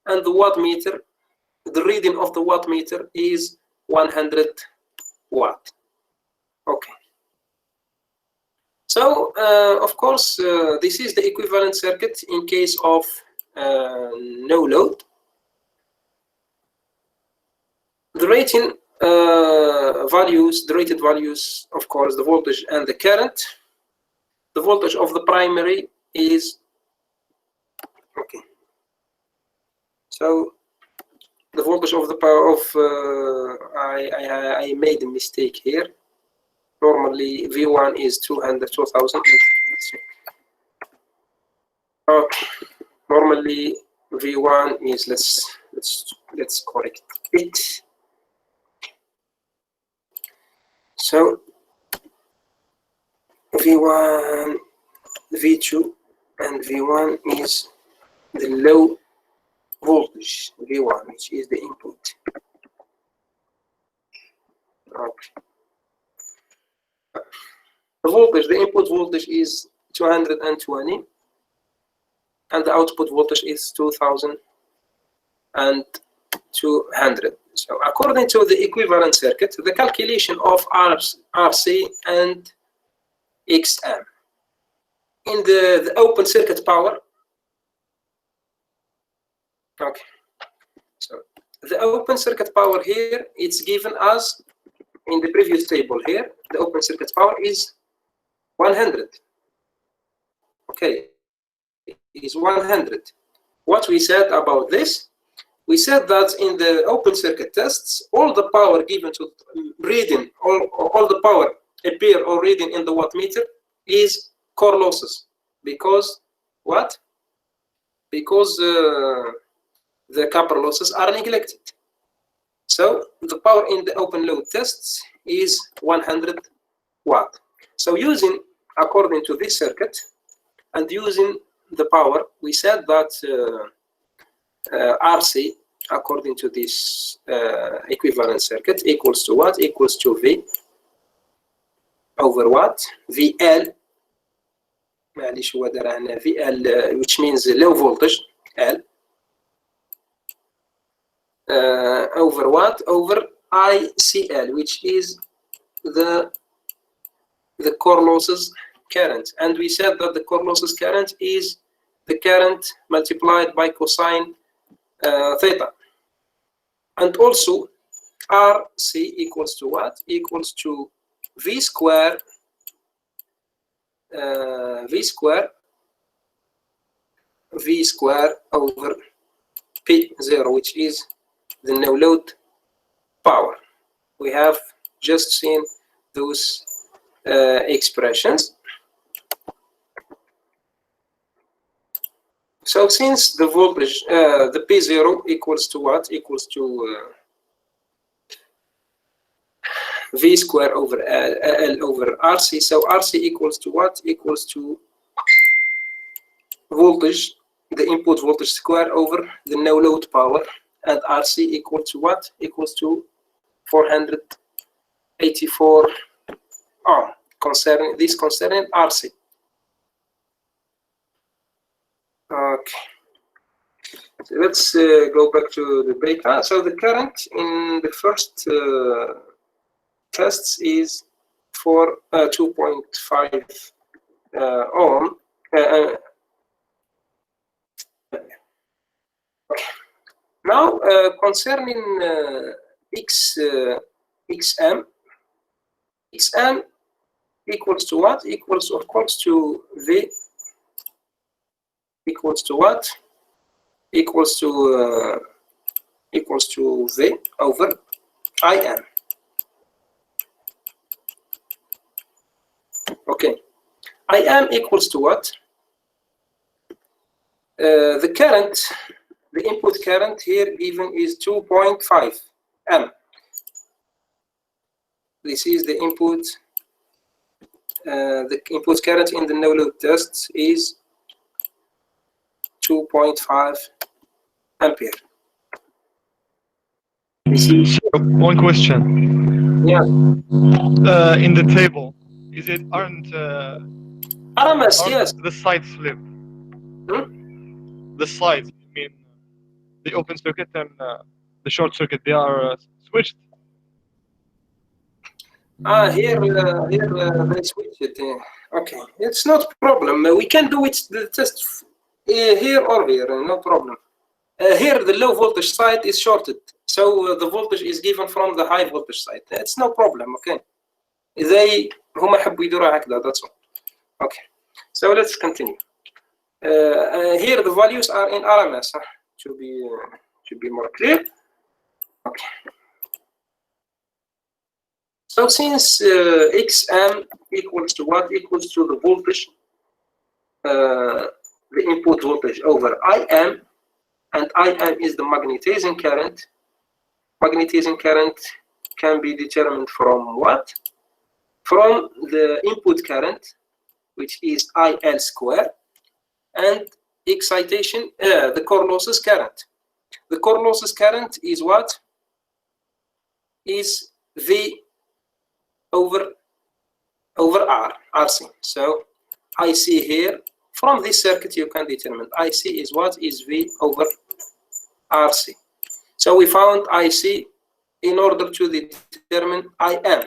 and the wattmeter, the reading of the wattmeter is 100 watt. Okay. So, of course, this is the equivalent circuit in case of no load. The rating values, the rated values, of course, the voltage and the current. The voltage of the primary is, okay. So the voltage of the power of, I made a mistake here. Normally V1 is 200,000. Okay. Normally V1 is, let's correct it. So V1, V2, and V1 is the low voltage, V1, which is the input. Okay. The voltage, the input voltage is 220, and the output voltage is 2200. So according to the equivalent circuit, the calculation of RC and XM. In the open circuit power, okay, so the open circuit power here, it's given as in the previous table here, the open circuit power is 100. Okay, is 100. What we said about this, we said that in the open circuit tests, all the power given to reading, all the power appear or reading in the wattmeter is core losses. Because what? Because the copper losses are neglected. So the power in the open load tests is 100 watt. So using, according to this circuit, and using the power, we said that RC, according to this equivalent circuit, equals to what? Equals to V over what? VL, معليش هو دار هنا VL, which means low voltage, L, over what? Over ICL, which is the core losses current. And we said that the core losses current is the current multiplied by cosine theta. And also RC equals to what? Equals to V square over P0, which is the no load power. We have just seen those expressions. So since the voltage, the P0 equals to what? Equals to V square over L over RC. So RC equals to what? Equals to voltage, the input voltage square over the no load power. And RC equal to what? Equals to 484 ohm. Concerning RC. Okay. So let's go back to the breakdown. So the current in the first tests is for 2.5 ohm. Okay. Now concerning XM equals to what? Equals, of course, to V equals to what? Equals to V over IM. Okay, IM equals to what? The current, the input current here given is 2.5 amp. This is the input. The input current in the no load tests is 2.5 ampere. You see? So, one question. Yeah. In the table, aren't RMS, yes. the sides flipped? The sides, I mean, the open circuit and the short circuit, they are switched. Here they switch it. Okay, it's not a problem. We can do it the test here or here, no problem. Here the low voltage side is shorted, so the voltage is given from the high voltage side. It's no problem. Okay. زي هما حبوا يديروها هكذا. That's all. Okay. So let's continue. Here the values are in RMS to be more clear. Okay. So since Xm equals to what? Equals to the voltage, the input voltage over Im, and Im is the magnetizing current. Magnetizing current can be determined from what? From the input current, which is IL square, and excitation, the core losses current. The core losses current is what? Is V over R, RC. So IC here, from this circuit you can determine IC is what? Is V over RC. So we found IC in order to determine IM.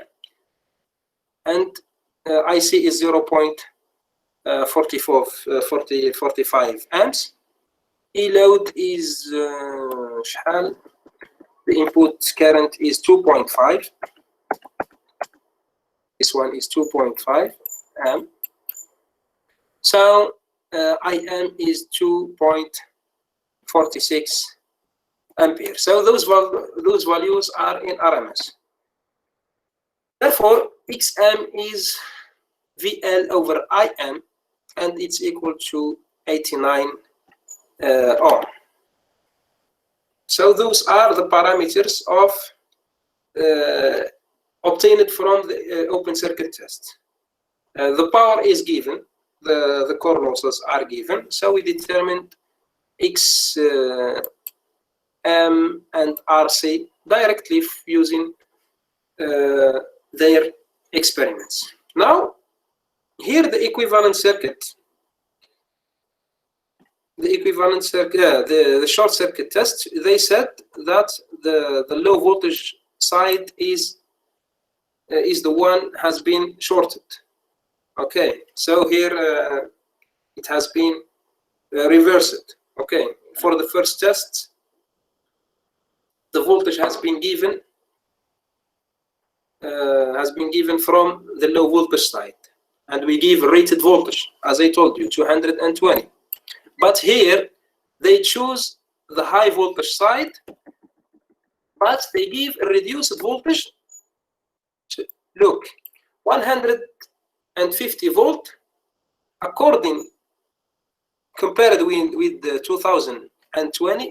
And IC is 0.45 amps. E load is the input current is 2.5. This one is 2.5 amp. So IM is 2.46 ampere. So those values are in RMS. Therefore, Xm is VL over Im, and it's equal to 89 ohm. So those are the parameters of obtained from the open circuit test. The power is given, the core losses are given, so we determined Xm and RC directly using their experiments. Now, here the equivalent circuit, the short circuit test, they said that the low voltage side is the one has been shorted. Okay, so here it has been reversed. Okay, for the first test, the voltage has been given from the low voltage side, and we give rated voltage, as I told you, 220. But here they choose the high voltage side, but they give a reduced voltage. Look, 150 volt, compared with the 2020,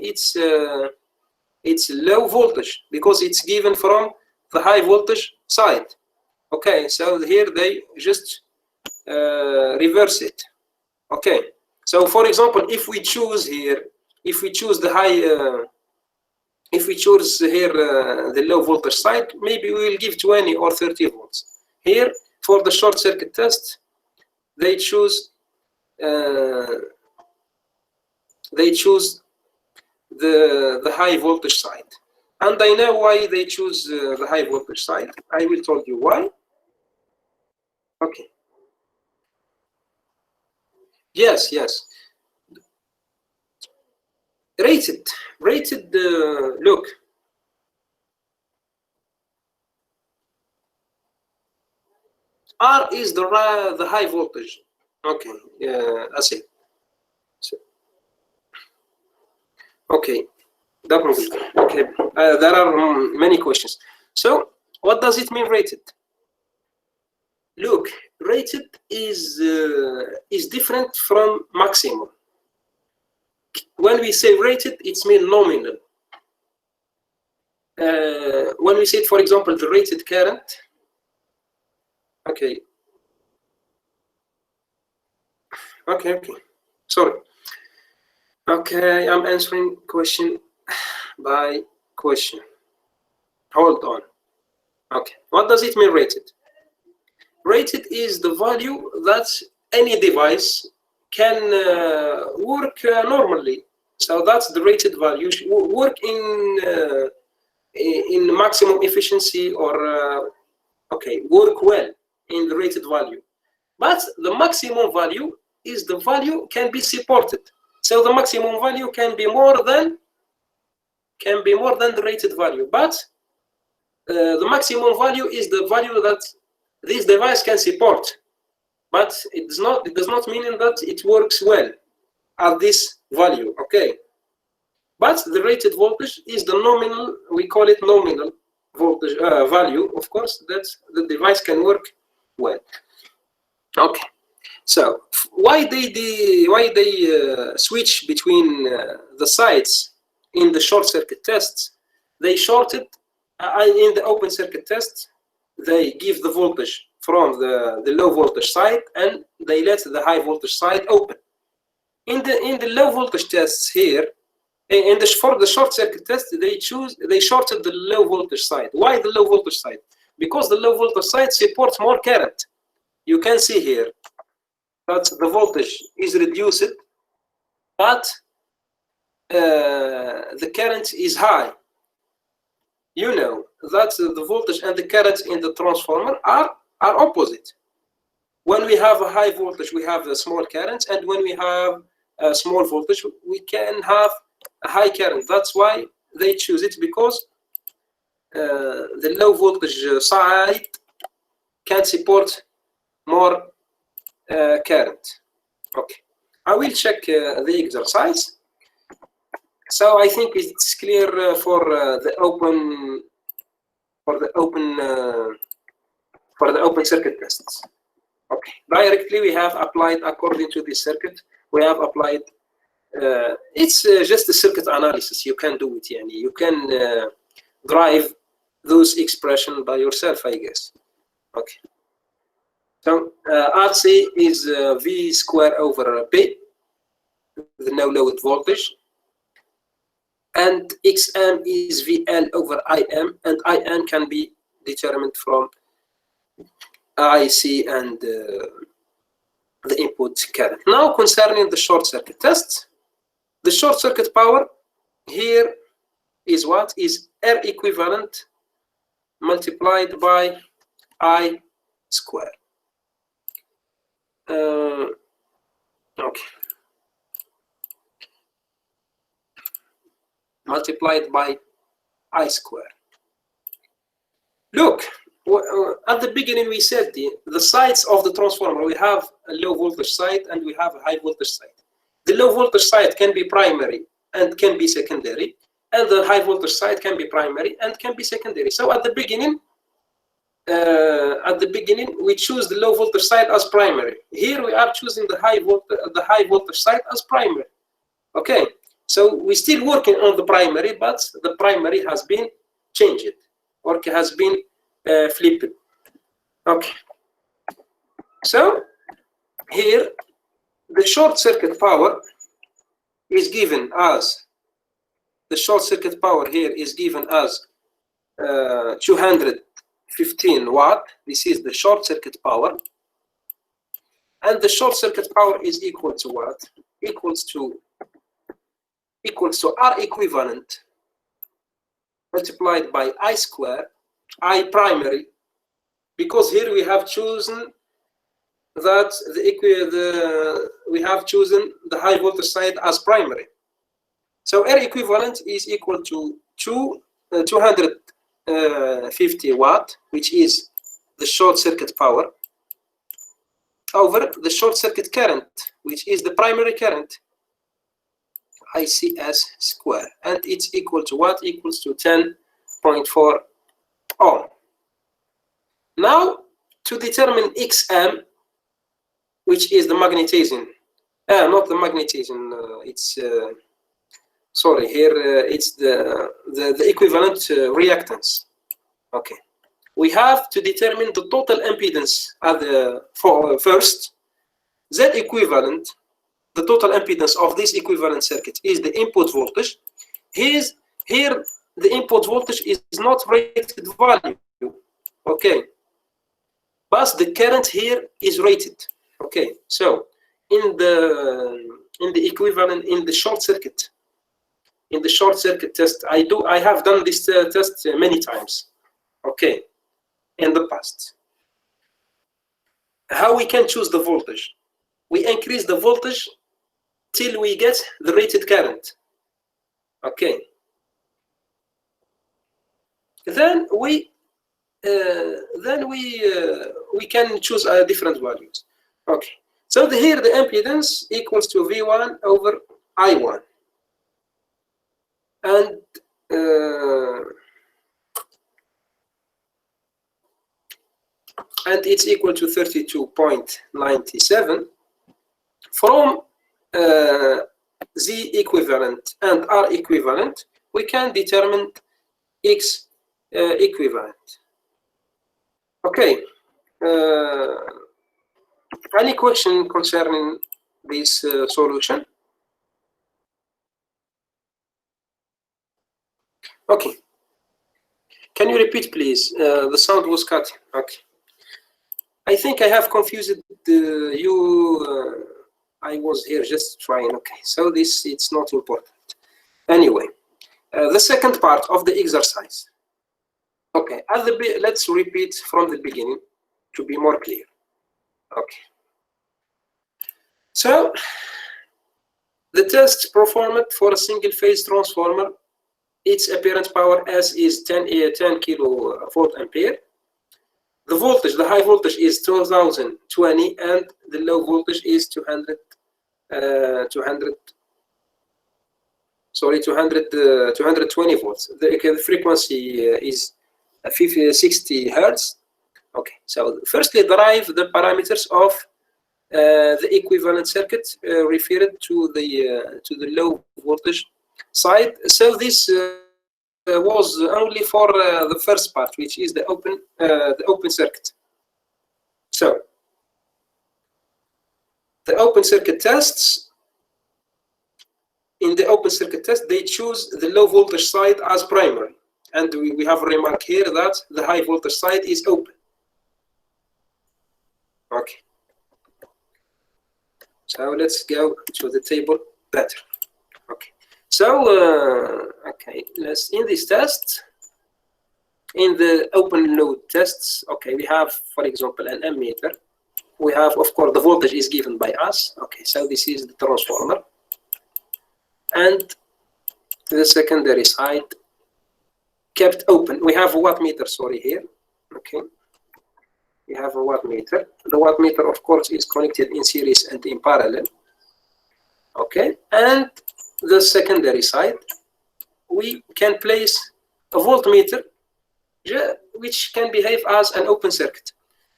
it's low voltage because it's given from the high voltage side. Okay, so here they just reverse it. Okay, so for example, if we choose here, the low voltage side, maybe we will give 20 or 30 volts. Here, for the short circuit test, they choose the high voltage side. And I know why they choose the high voltage side. I will tell you why. Okay. Yes. Rated. Look. R is the high voltage. Okay. That's it. So, okay. Okay, there are many questions. So, what does it mean, rated? Look, rated is different from maximum. When we say rated, it's mean nominal. When we say, for example, the rated current. Okay. Sorry. Okay, I'm answering question by question. Hold on. Okay, what does it mean rated? Rated is the value that any device can work normally. So that's the rated value. Work in maximum efficiency or okay, work well in the rated value. But the maximum value is the value can be supported. So the maximum value can be more than the rated value. But the maximum value is the value that this device can support. But it does not mean that it works well at this value. Okay. But the rated voltage is the nominal, we call it nominal voltage value, of course, that the device can work well. Okay, so why they switch between the sides in the short circuit tests? They shorted in the open circuit test. They give the voltage from the low voltage side and they let the high voltage side open. In the low voltage tests here. For the short circuit test, they shorted the low voltage side. Why the low voltage side? Because the low voltage side supports more current. You can see here that the voltage is reduced, but the current is high. You know that the voltage and the current in the transformer are opposite. When we have a high voltage, we have a small current, and when we have a small voltage, we can have a high current. That's why they choose it, because the low voltage side can support more current. Okay, I will check the exercise. So I think it's clear for the open circuit tests. Okay, directly we have applied according to this circuit. We have applied. It's just a circuit analysis. You can do it. Yani. You can drive those expressions by yourself, I guess. Okay. So RC is V square over P, the no load voltage, and XM is VL over IM, and IN can be determined from IC and the input current. Now concerning the short circuit test. The short circuit power here is what? Is R equivalent multiplied by I square. Okay. Multiplied by I square. Look, at the beginning we said the sides of the transformer, we have a low voltage side and we have a high voltage side. The low voltage side can be primary and can be secondary, and the high voltage side can be primary and can be secondary. So at the beginning we choose the low voltage side as primary. Here we are choosing the high voltage side as primary. Okay, so we're still working on the primary, but the primary has been changed or has been flipped. Okay, so here the short circuit power is given as, the short circuit power here is given as 215 watt. This is the short circuit power. And the short circuit power is equal to what? Equals to R equivalent multiplied by I square, I primary, because here we have chosen that we have chosen the high voltage side as primary. So R equivalent is equal to 250 watt, which is the short circuit power, over the short circuit current, which is the primary current, ICS square, and it's equal to what? Equals to 10.4 ohm. Now to determine XM, which is the magnetizing, not the magnetizing, it's sorry, here it's the equivalent reactance. Okay, we have to determine the total impedance at the first. Z equivalent, the total impedance of this equivalent circuit, is the input voltage. Here the input voltage is not rated value. Okay, but the current here is rated. Okay, so in the equivalent, in the short circuit test, I have done this test many times. Okay, in the past. How we can choose the voltage? We increase the voltage till we get the rated current. Okay. Then we can choose different values. Okay. So here the impedance equals to V1 over I1, and it's equal to 32.97. From Z equivalent and R equivalent, we can determine X equivalent. Okay. Any question concerning this solution? Okay. Can you repeat, please? The sound was cut. Okay. I think I have confused you. I was here just trying. Okay, so it's not important. Anyway, the second part of the exercise. Okay, let's repeat from the beginning to be more clear. Okay. So the test performed for a single phase transformer, its apparent power S is 10 kilovolt ampere. The voltage, the high voltage is 2020, and the low voltage is 220 volts. The frequency is 60 hertz. Okay, so firstly derive the parameters of the equivalent circuit referred to the low voltage side. So this was only for the first part, which is the open circuit. So the open circuit tests, in the open circuit test, they choose the low voltage side as primary, and we have a remark here that the high voltage side is open. Okay, so let's go to the table better. Okay. So, okay, let's, in this test, in the open load tests, okay, we have, for example, an ammeter. We have, of course, the voltage is given by us. Okay, so this is the transformer. And the secondary side kept open. We have a wattmeter, sorry, here. Okay, we have a wattmeter. The wattmeter, of course, is connected in series and in parallel. Okay, and the secondary side, we can place a voltmeter which can behave as an open circuit.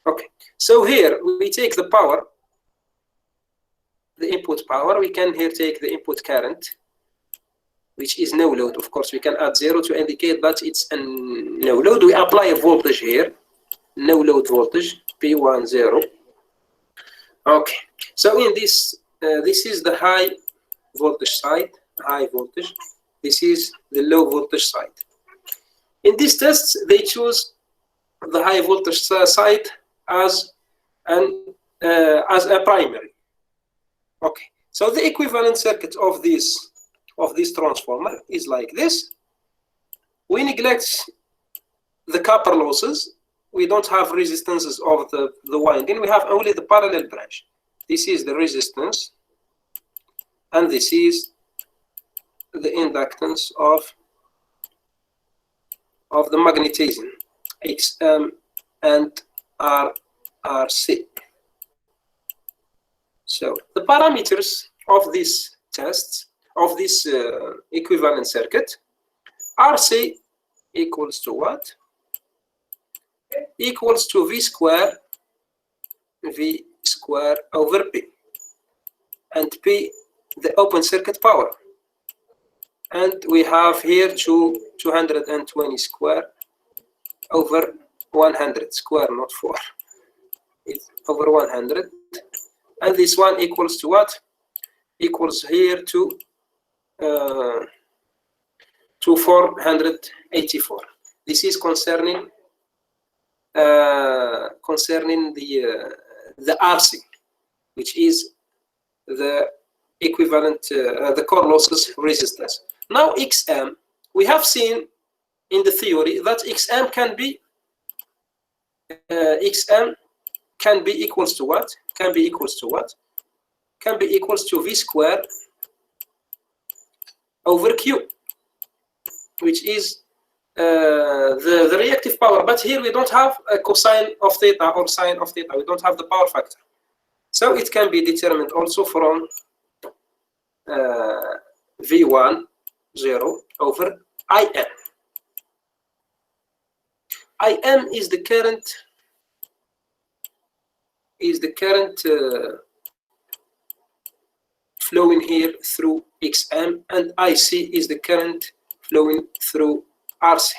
Okay, so here we take the power, the input power. We can here take the input current, which is no load. Of course, we can add 0 to indicate that it's a no load. We apply a voltage here, no load voltage, P10. Okay, so in this, this is the high voltage side, high voltage. This is the low voltage side. In these tests, they choose the high voltage side as a primary. Okay, so the equivalent circuit of this transformer is like this. We neglect the copper losses. We don't have resistances of the winding. We have only the parallel branch. This is the resistance, and this is the inductance of the magnetism, XM and RC. So the parameters of these tests, of this equivalent circuit, RC equals to what? Equals to V square over P, and P the open circuit power, and we have here 220 square over 100 square, not 4. It's over 100, and this one equals to what? Equals here to to 484. This is concerning the RC, which is the equivalent, the core losses resistance. Now XM, we have seen in the theory that XM can be equals to what? Can be equals to V squared over Q, which is the reactive power. But here we don't have a cosine of theta or sine of theta. We don't have the power factor. So it can be determined also from V1 0 over IM. IM is the current flowing here through XM, and IC is the current flowing through RC,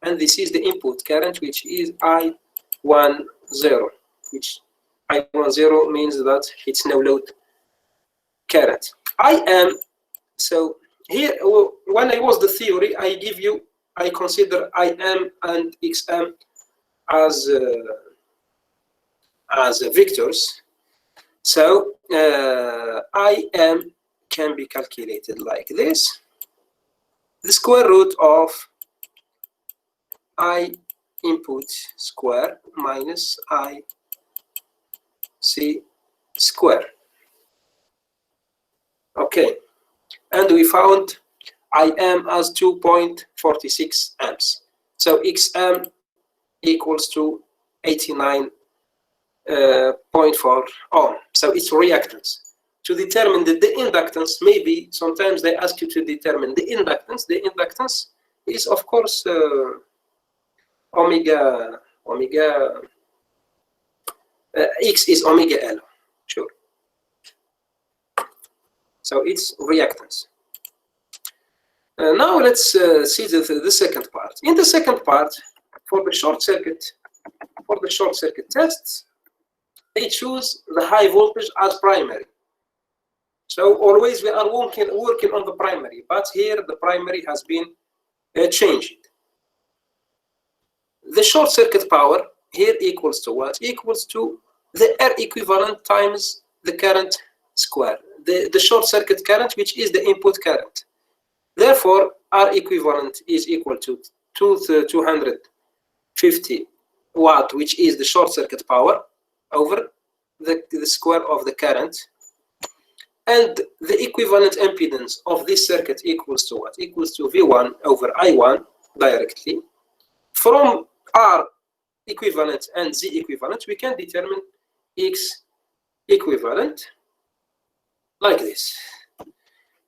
and this is the input current, which is I10, which I10 means that it's no load current. IM, so here when I was the theory, I consider IM and XM as vectors. So IM can be calculated like this: the square root of I input square minus IC square. Okay, and we found IM as 2.46 amps. So XM equals to 89.4 ohm. So it's reactance. To determine the inductance, maybe sometimes they ask you to determine the inductance. The inductance is, of course, X is omega L, sure. So it's reactance. Now let's see the second part. In the second part, for the short circuit tests, they choose the high voltage as primary. So always we are working on the primary, but here the primary has been changed. The short circuit power here equals to what? Equals to the R equivalent times the current square. The short circuit current, which is the input current. Therefore, R equivalent is equal to 250 watt, which is the short circuit power, over the square of the current. And the equivalent impedance of this circuit equals to what? Equals to V1 over I1 directly. From R equivalent and Z equivalent, we can determine X equivalent like this.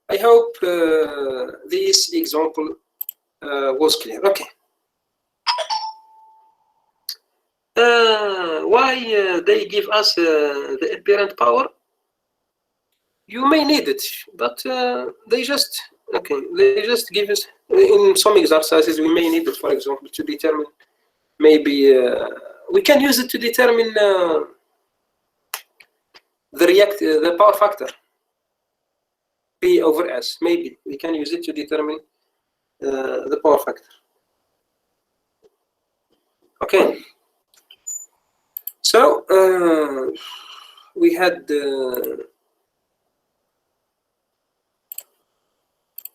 I hope this example was clear. Okay. Why they give us the apparent power? You may need it, but they just give us in some exercises. We may need it, for example, to determine maybe we can use it to determine the power factor P over S. Maybe we can use it to determine the power factor. Okay. So we had.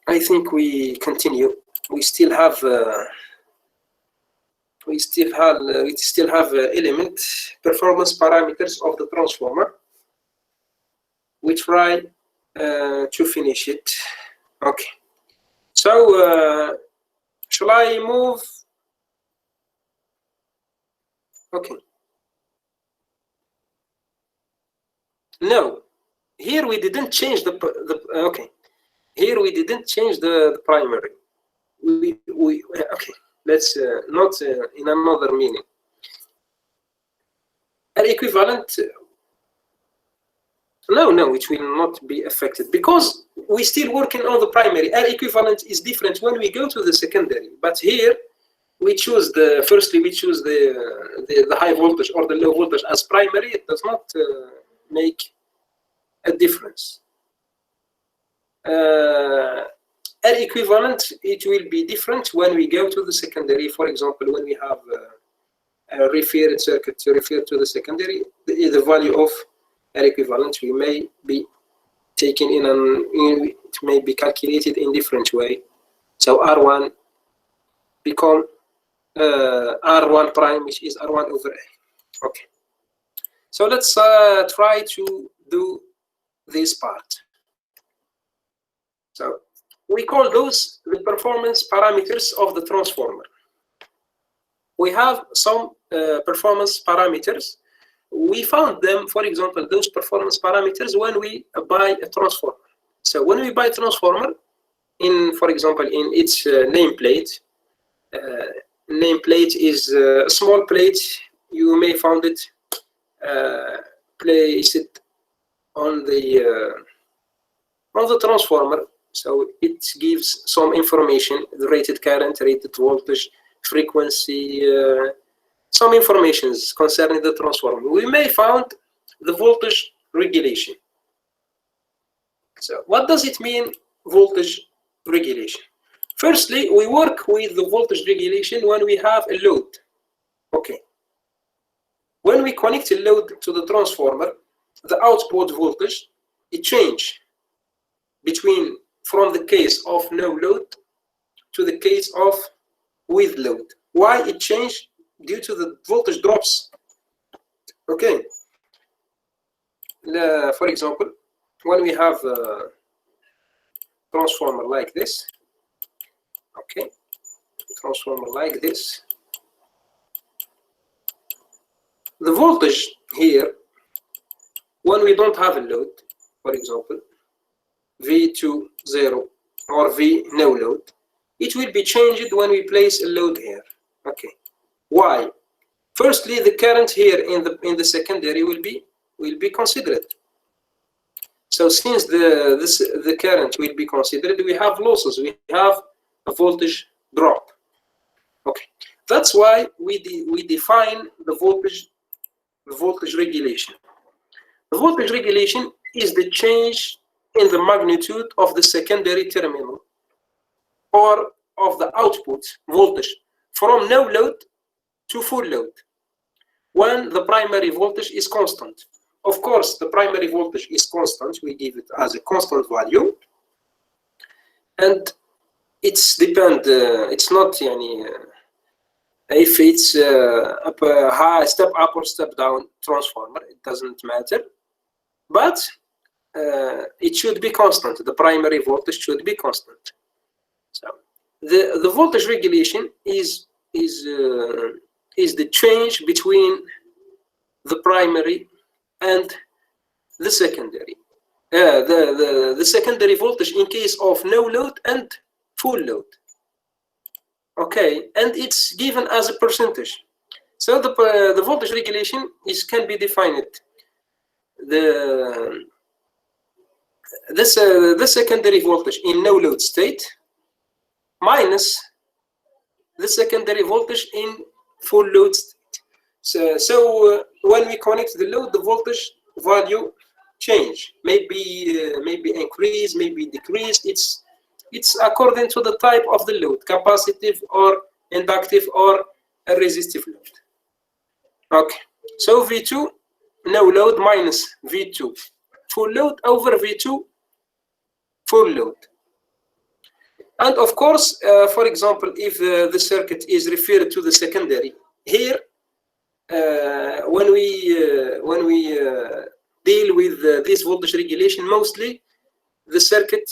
I think we continue. We still have element performance parameters of the transformer. We try to finish it. Okay. So shall I move? Okay. No, here we didn't change the okay. Here we didn't change the primary. Okay. Let's not in another meaning. R equivalent. No, it will not be affected because we're still working on the primary. R equivalent is different when we go to the secondary. But here we choose firstly we choose the high voltage or the low voltage as primary. It does not make a difference. R equivalent, it will be different when we go to the secondary. For example, when we have a referred circuit to refer to the secondary, the value of R equivalent we may be taken it may be calculated in different way. So R1 become R1 prime, which is R1 over A. Okay. So let's try to do this part. So we call those the performance parameters of the transformer. We have some performance parameters. We found them, for example, those performance parameters when we buy a transformer. So when we buy a transformer, for example, in its nameplate, nameplate is a small plate. You may find it, place it on the transformer. So it gives some information: the rated current, rated voltage, frequency, some informations concerning the transformer. We may find the voltage regulation. So what does it mean, voltage regulation? Firstly, we work with the voltage regulation when we have a load. Okay. When we connect a load to the transformer, the output voltage, it changes from the case of no load to the case of with load. Why it changed? Due to the voltage drops. Okay. For example, when we have a transformer like this, okay, transformer like this, the voltage here, when we don't have a load, for example, V2 0 or V no load, it will be changed when we place a load here. Okay. Why? Firstly, the current here in the secondary will be considered. So since the current will be considered, we have losses. We have a voltage drop. Okay. That's why we define the voltage regulation. The voltage regulation is the change in the magnitude of the secondary terminal or of the output voltage from no load to full load when the primary voltage is constant. Of course, the primary voltage is constant. We give it as a constant value, and it's it's not if it's a high step up or step down transformer, it doesn't matter, but it should be constant. The primary voltage should be constant. So the voltage regulation is the change between the primary and the secondary. The secondary voltage in case of no load and full load. Okay, and it's given as a percentage. So the voltage regulation can be defined. The secondary voltage in no load state minus the secondary voltage in full load state. So when we connect the load, the voltage value change, maybe increase, maybe decrease. It's according to the type of the load, capacitive or inductive or a resistive load. Okay, so V2 no load minus V2 full load over V2 full load. And of course, for example, if the circuit is referred to the secondary, here when we deal with this voltage regulation, mostly the circuit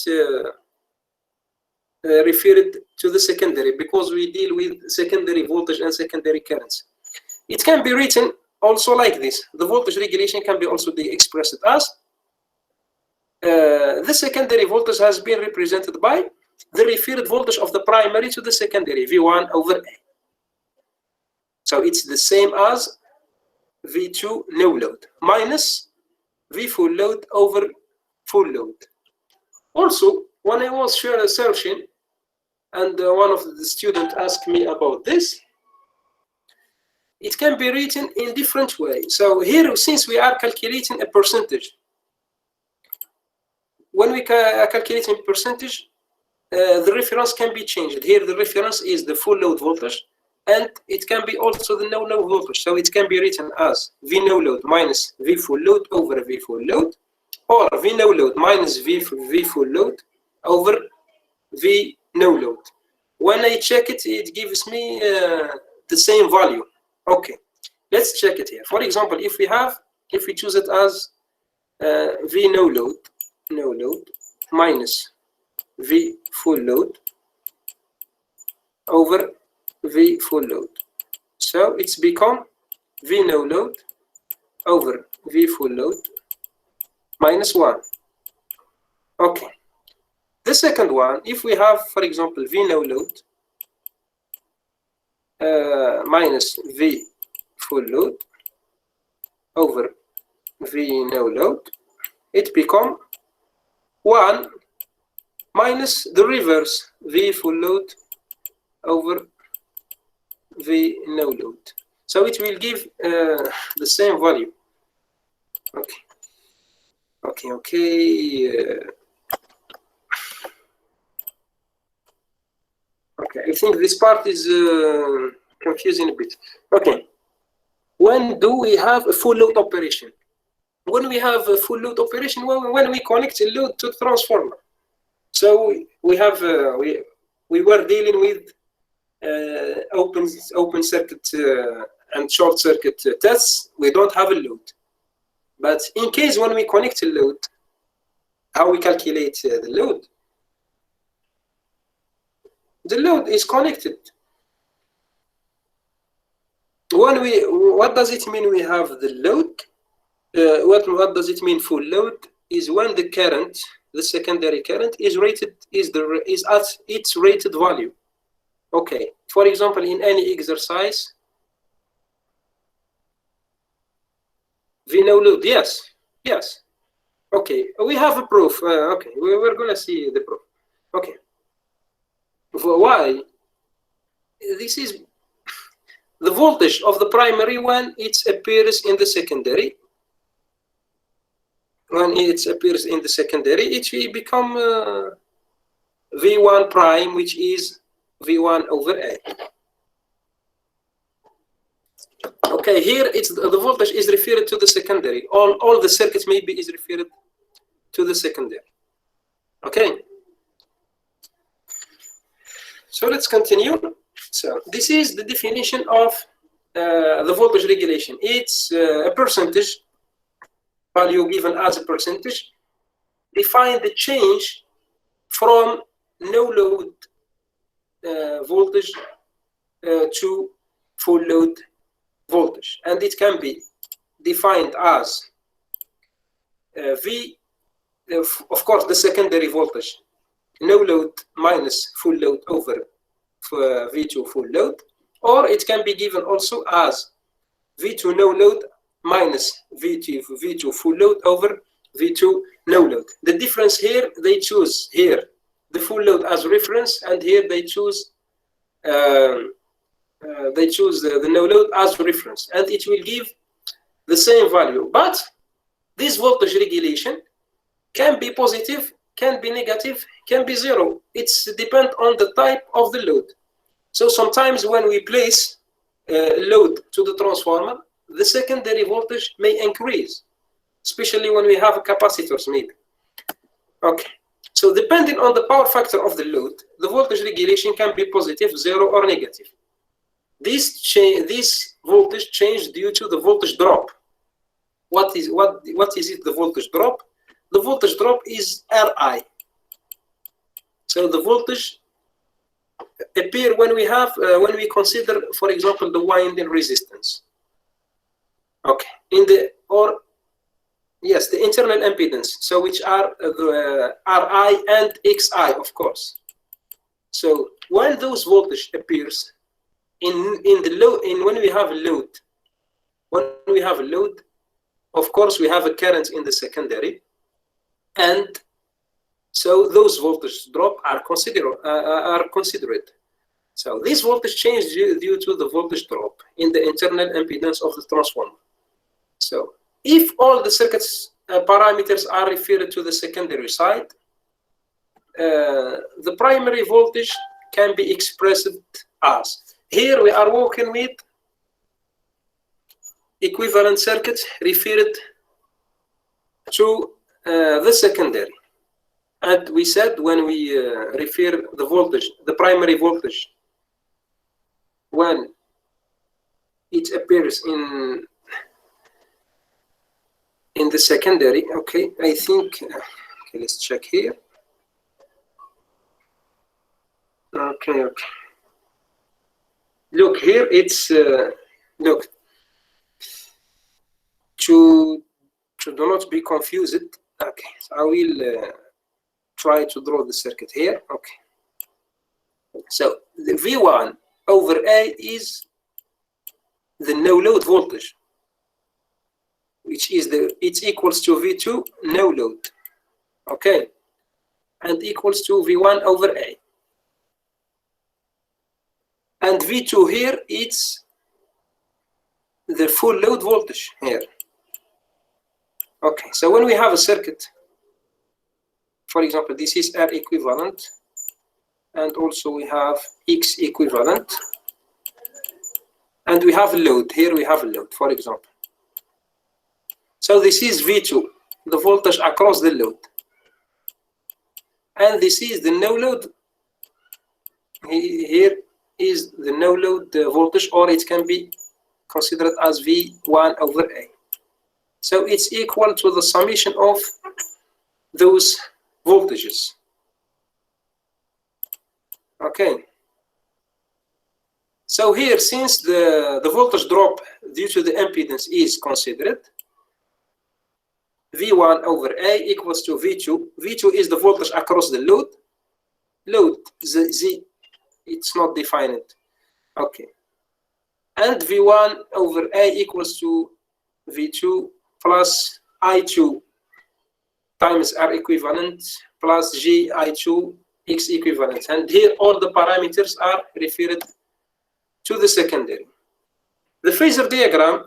referred to the secondary, because we deal with secondary voltage and secondary currents. It can be written also like this. The voltage regulation can be also expressed as the secondary voltage has been represented by the referred voltage of the primary to the secondary, V1 over A. So it's the same as V2 no load minus V full load over full load. Also, when I was searching, and one of the students asked me about this, it can be written in different ways. So here, since we are calculating a percentage, when we are calculating percentage, the reference can be changed. Here the reference is the full load voltage, and it can be also the no load voltage. So it can be written as V no load minus V full load over V full load, or V no load minus V full load over V no load. When I check it, it gives me the same value. Okay, let's check it here. For example, if we choose it as V no load minus V full load over V full load. So it's become V no load over V full load minus 1. Okay. The second one, if we have, for example, V no load minus V full load over V no load, it become 1 minus the reverse V full load over V no load. So it will give the same value. Okay. Okay, I think this part is confusing a bit. Okay, when do we have a full load operation? When we have a full load operation, when we connect a load to the transformer. So we have we were dealing with open circuit and short circuit tests. We don't have a load, but in case when we connect a load, how we calculate the load? The load is connected. What does it mean we have the load? What does it mean full load? Is when the current, the secondary current, is at its rated value. Okay. For example, in any exercise, we know load. Yes. Okay. We have a proof. Okay. We're gonna see the proof. Okay. Why? This is the voltage of the primary when it appears in the secondary. When it appears in the secondary, it will become V1 prime, which is V1 over A. Okay, here the voltage is referred to the secondary. All the circuit maybe is referred to the secondary. Okay. So let's continue. So this is the definition of the voltage regulation. It's a percentage value given as a percentage. Define the change from no load voltage to full load voltage, and it can be defined as V, of course, the secondary voltage, no load minus full load over V2 full load, or it can be given also as V2 no load minus V2 full load over V2 no load. The difference here, they choose here the full load as reference, and here they choose the no load as reference, and it will give the same value. But this voltage regulation can be positive, can be negative, can be zero. It's depend on the type of the load. So sometimes when we place load to the transformer, the secondary voltage may increase, especially when we have capacitors maybe. Okay, so depending on the power factor of the load, the voltage regulation can be positive, zero, or negative. This voltage change due to the voltage drop. What is it? The voltage drop. The voltage drop is Ri. So the voltage appear when we consider, for example, the winding resistance. Okay, the internal impedance. So which are the Ri and Xi, of course. So when those voltage appears when we have a load, of course we have a current in the secondary, and so those voltage drop are considered. So this voltage change due to the voltage drop in the internal impedance of the transformer. So if all the circuits parameters are referred to the secondary side, the primary voltage can be expressed as. Here we are working with equivalent circuits referred to the secondary. And we said when we refer the voltage, the primary voltage, when it appears in the secondary, okay, I think, okay, let's check here. Okay. Look here, it's, look, to do not be confused, okay, so I will try to draw the circuit here, okay. So the V1 over A is the no load voltage, which is it's equals to V2 no load, okay, and equals to V1 over A. And V2 here, it's the full load voltage here. Okay, so when we have a circuit, for example, this is R equivalent, and also we have X equivalent, and we have a load. Here we have a load, for example. So this is V2, the voltage across the load. And this is the no load. Here is the no load voltage, or it can be considered as V1 over A. So it's equal to the summation of those voltages. Okay. So here, since the voltage drop due to the impedance is considered, V1 over A equals to V2. V2 is the voltage across the load. Load, Z, it's not defined. Okay. And V1 over A equals to V2 plus I2 times R equivalent plus G I2 X equivalent. And here all the parameters are referred to the secondary. The phasor diagram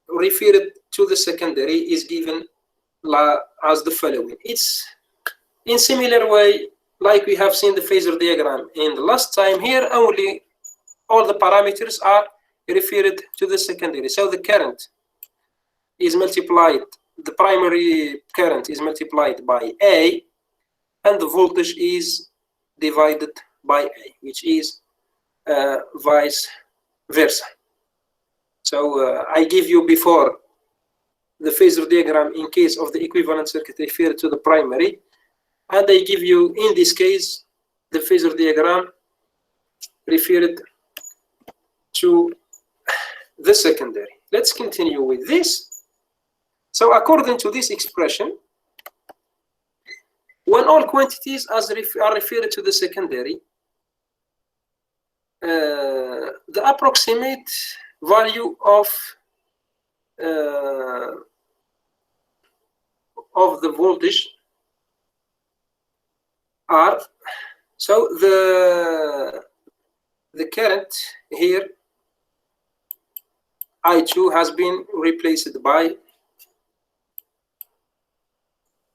referred to the secondary is given as the following. It's in similar way like we have seen the phasor diagram in the last time. Here only all the parameters are referred to the secondary. So the current is multiplied, the primary current is multiplied by A, and the voltage is divided by A, which is vice versa. So I give you before the phasor diagram in case of the equivalent circuit referred to the primary, and I give you in this case the phasor diagram referred to the secondary. Let's continue with this. So according to this expression, when all quantities are referred to the secondary, the approximate value of the voltage are, so the current here I2 has been replaced by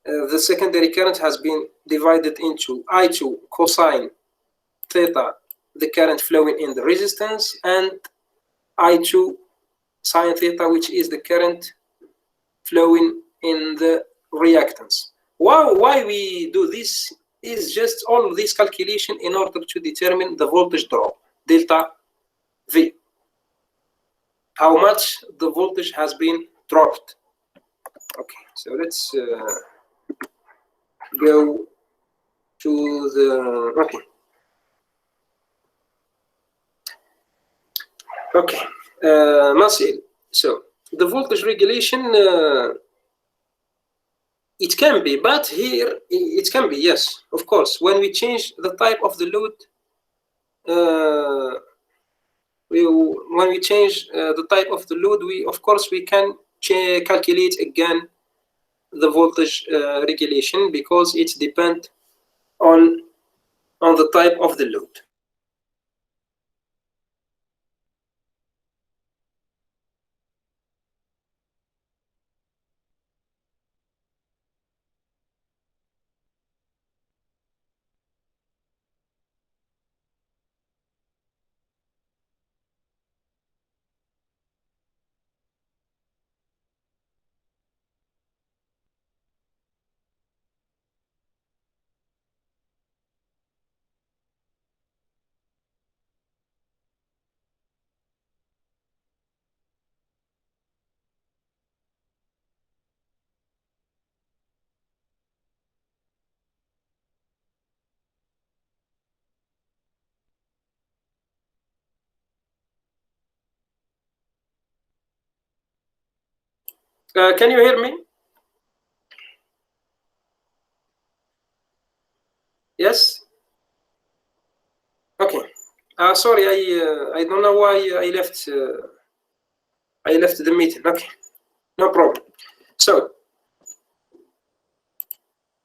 the secondary current has been divided into I2 cosine theta, the current flowing in the resistance, and I2 sine theta, which is the current flowing in the reactance. Why we do this is just all of this calculation in order to determine the voltage drop, delta V. How much the voltage has been dropped. Okay, so let's go to the, okay, Masil. So the voltage regulation, it can be, but here it can be, yes, of course. When we change the type of the load, when we change the type of the load, of course we can calculate again the voltage regulation, because it depends on the type of the load. Can you hear me? Yes. Okay. Sorry, I don't know why I left. I left the meeting. Okay, no problem. So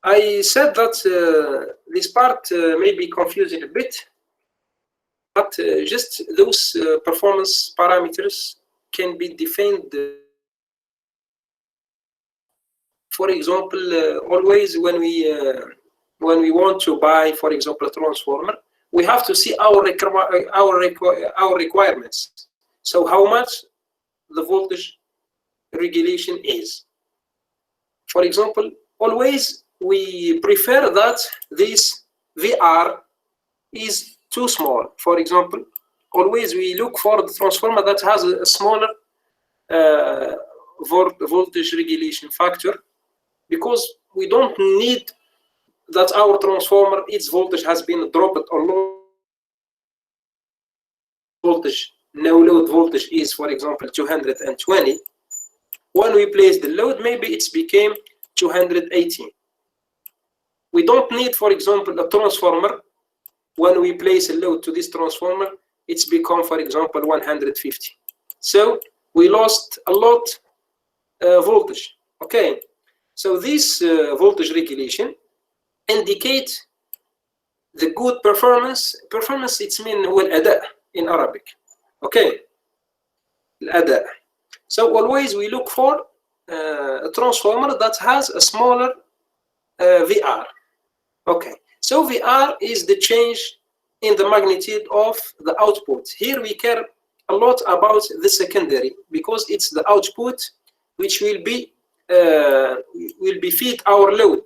I said that this part may be confusing a bit, but just those performance parameters can be defined. For example, always when we want to buy, for example, a transformer, we have to see our requirements. So how much the voltage regulation is. For example, always we prefer that this VR is too small. For example, always we look for the transformer that has a smaller voltage regulation factor, because we don't need that our transformer, its voltage has been dropped or low voltage. No load voltage is, for example, 220. When we place the load, maybe it's became 218. We don't need, for example, a transformer. When we place a load to this transformer, it's become, for example, 150. So we lost a lot voltage. Okay, so this voltage regulation indicate the good performance. Performance, it's mean هو الأداء in Arabic. Okay, الأداء. So always we look for a transformer that has a smaller VR. Okay, so VR is the change in the magnitude of the output. Here we care a lot about the secondary, because it's the output which will be feed our load,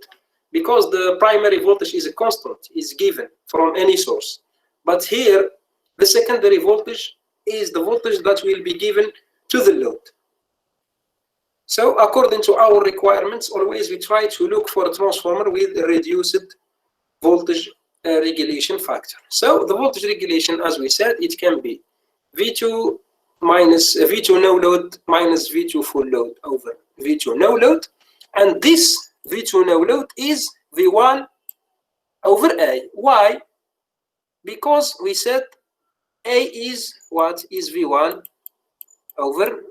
because the primary voltage is a constant, is given from any source. But here the secondary voltage is the voltage that will be given to the load. So according to our requirements, always we try to look for a transformer with a reduced voltage regulation factor. So the voltage regulation, as we said, it can be V2 minus V2 no load minus V2 full load over V2 no load, and this V2 no load is V1 over A. Why? Because we said A is what? Is V1 over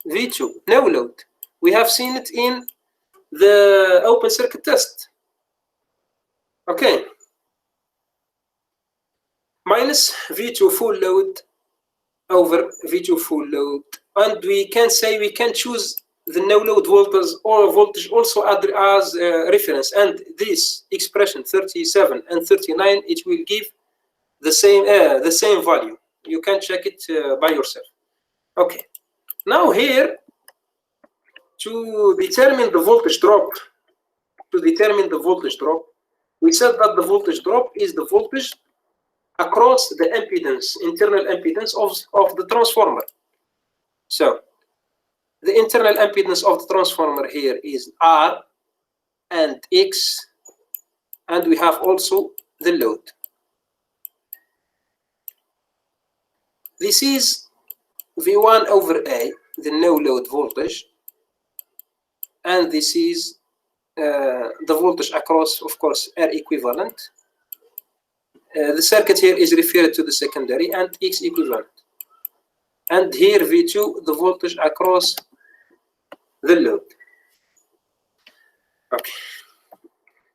V2 no load. We have seen it in the open circuit test. Okay, minus V2 full load over V2 full load, and we can say we can choose the no load voltage or voltage also as reference, and this expression 37 and 39, it will give the same value. You can check it by yourself. Okay, now here to determine the voltage drop, we said that the voltage drop is the voltage across the impedance, internal impedance of the transformer. So the internal impedance of the transformer here is R and X, and we have also the load. This is V1 over A, the no load voltage, and this is the voltage across, of course, R equivalent. The circuit here is referred to the secondary and X equivalent. And here V2, the voltage across the load. Okay.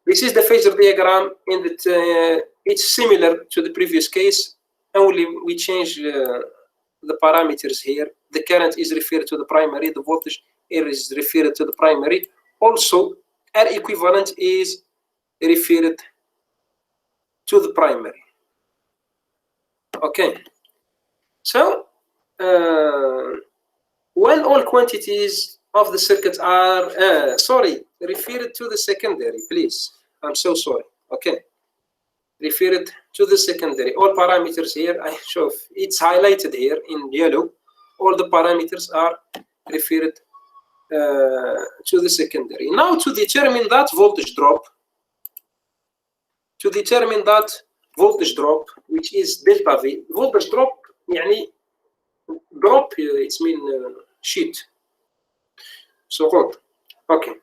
This is the Phasor diagram in that it's similar to the previous case, only we change the parameters here. The current is referred to the primary, the voltage here is referred to the primary. Also, R equivalent is referred to the primary. Okay, so when all quantities of the circuit are referred to the secondary, please, I'm so sorry. Okay, referred to the secondary, all parameters here, I show it's highlighted here in yellow. All the parameters are referred to the secondary. Now to determine that voltage drop, which is delta V, voltage drop, يعني drop, it's mean sheet. So good. Okay.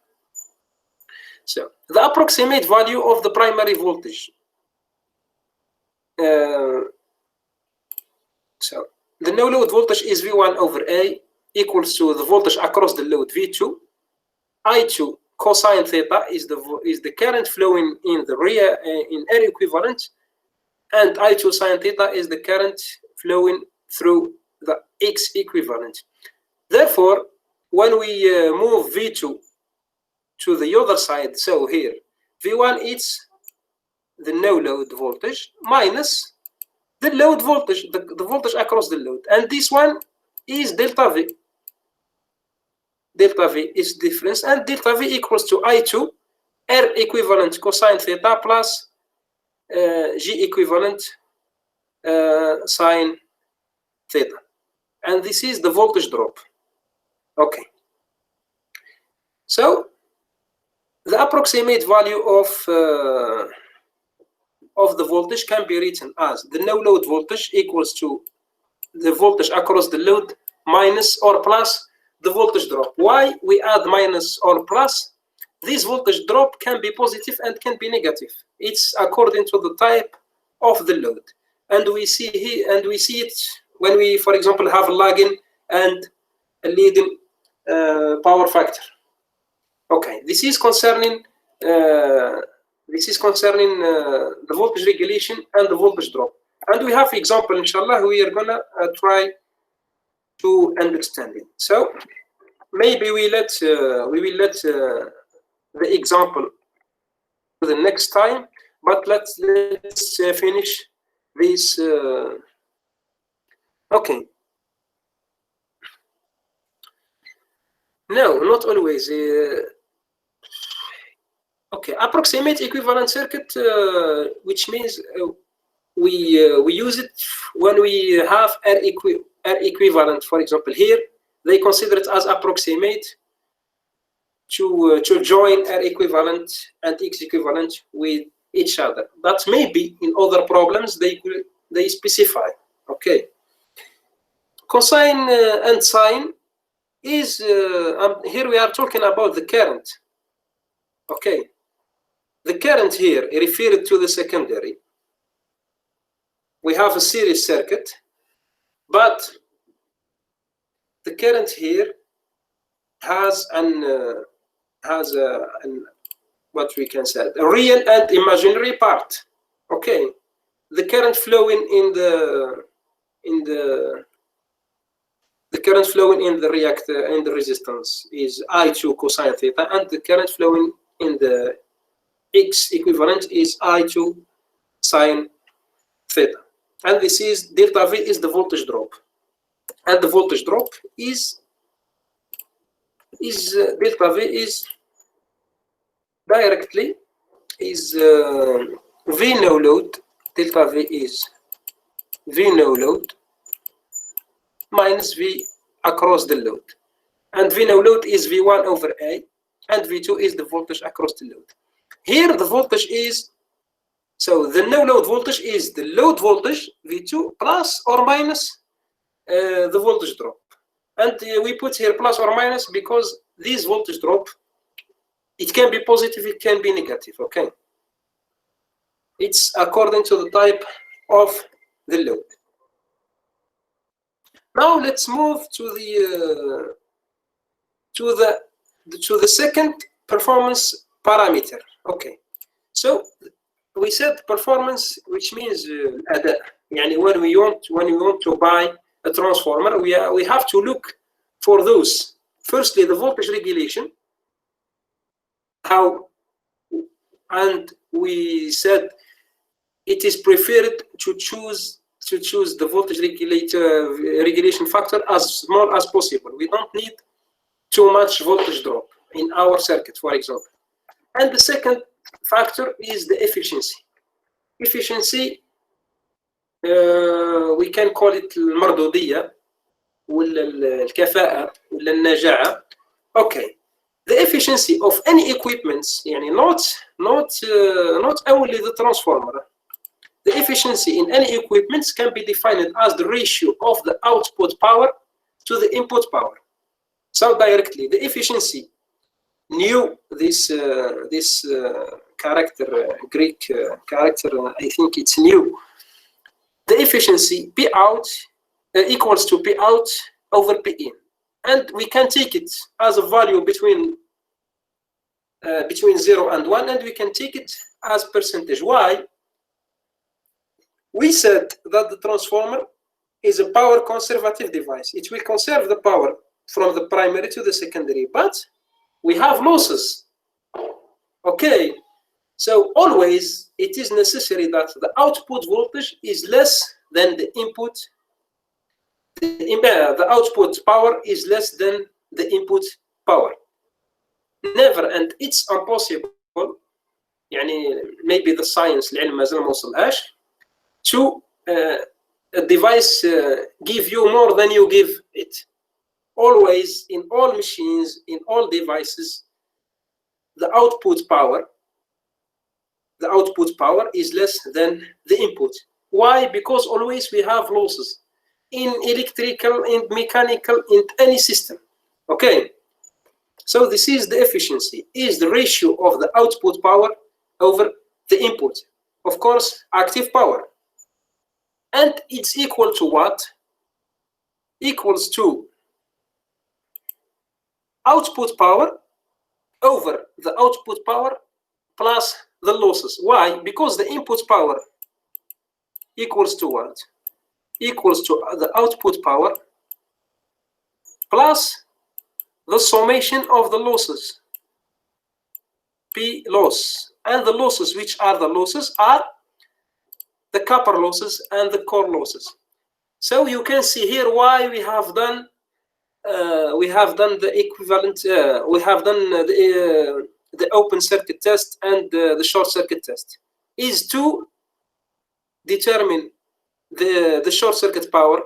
So the approximate value of the primary voltage. So the no load voltage is V1 over A equals to the voltage across the load V2. I2 cosine theta is the current flowing in the in air equivalent, and I2 sine theta is the current flowing through the X equivalent. Therefore, when we move V2 to the other side, so here V1 is the no load voltage minus the load voltage, the voltage across the load, and this one is delta V. Delta V is difference, and delta V equals to I2 R equivalent cosine theta plus G equivalent sine theta, and this is the voltage drop. Okay. So the approximate value of the voltage can be written as the no load voltage equals to the voltage across the load minus or plus the voltage drop. Why we add minus or plus? This voltage drop can be positive and can be negative. It's according to the type of the load, and we see here, and we see it when we, for example, have a lagging and a leading power factor. Okay, this is concerning the voltage regulation and the voltage drop, and we have example. Inshallah, we are gonna try to understand it. So maybe we will let the example to the next time, but let's finish this. Okay. No, not always. Okay, approximate equivalent circuit, which means we use it when we have R equivalent. For example, here they consider it as approximate to join R equivalent and X equivalent with each other. But maybe in other problems they specify. Okay, cosine and sine is here we are talking about the current. Okay, the current here referred to the secondary. We have a series circuit, but the current here has what we can say a real and imaginary part. Okay, the current flowing in the current flowing in the reactor and the resistance is I2 cosine theta, and the current flowing in the X equivalent is I2 sine theta, and this is delta V is the voltage drop, and the voltage drop is delta V is directly is V no load. Delta V is V no load minus V across the load, and V no load is V1 over A, and V2 is the voltage across the load. Here the voltage is, so the no load voltage is the load voltage V2 plus or minus the voltage drop, and we put here plus or minus because this voltage drop, it can be positive, it can be negative. Okay, it's according to the type of the load. Now let's move to the second performance parameter. Okay, so we said performance, which means أداء. يعني when we want to buy a transformer, we have to look for those. Firstly, the voltage regulation. How, and we said it is preferred to choose the voltage regulation factor as small as possible. We don't need too much voltage drop in our circuit, for example. And the second factor is the efficiency. Efficiency, we can call it المردودية ولا الكفاءة ولا النجاعة. Okay, the efficiency of any equipments, يعني not only the transformer. The efficiency in any equipment can be defined as the ratio of the output power to the input power. So directly, the efficiency knew this character, Greek character, I think it's new. The efficiency P out equals to P out over P in. And we can take it as a value between 0 and 1, and we can take it as percentage. Why? We said that the transformer is a power conservative device. It will conserve the power from the primary to the secondary, but we have losses. Okay, so always it is necessary that the output voltage is less than the input. The output power is less than the input power. Never, and it's impossible. يعني maybe the science العلم مازال ما وصلهاش to a device give you more than you give it. Always, in all machines, in all devices, the output power is less than the input. Why? Because always we have losses in electrical, in mechanical, in any system. Okay, so this is the efficiency, is the ratio of the output power over the input. Of course, active power. And it's equal to what? Equals to output power over the output power plus the losses. Why? Because the input power equals to what? Equals to the output power plus the summation of the losses, P loss. And the losses, which are the losses, are the copper losses and the core losses. So you can see here why we have done the equivalent. We have done the open circuit test and the short circuit test, is to determine the short circuit power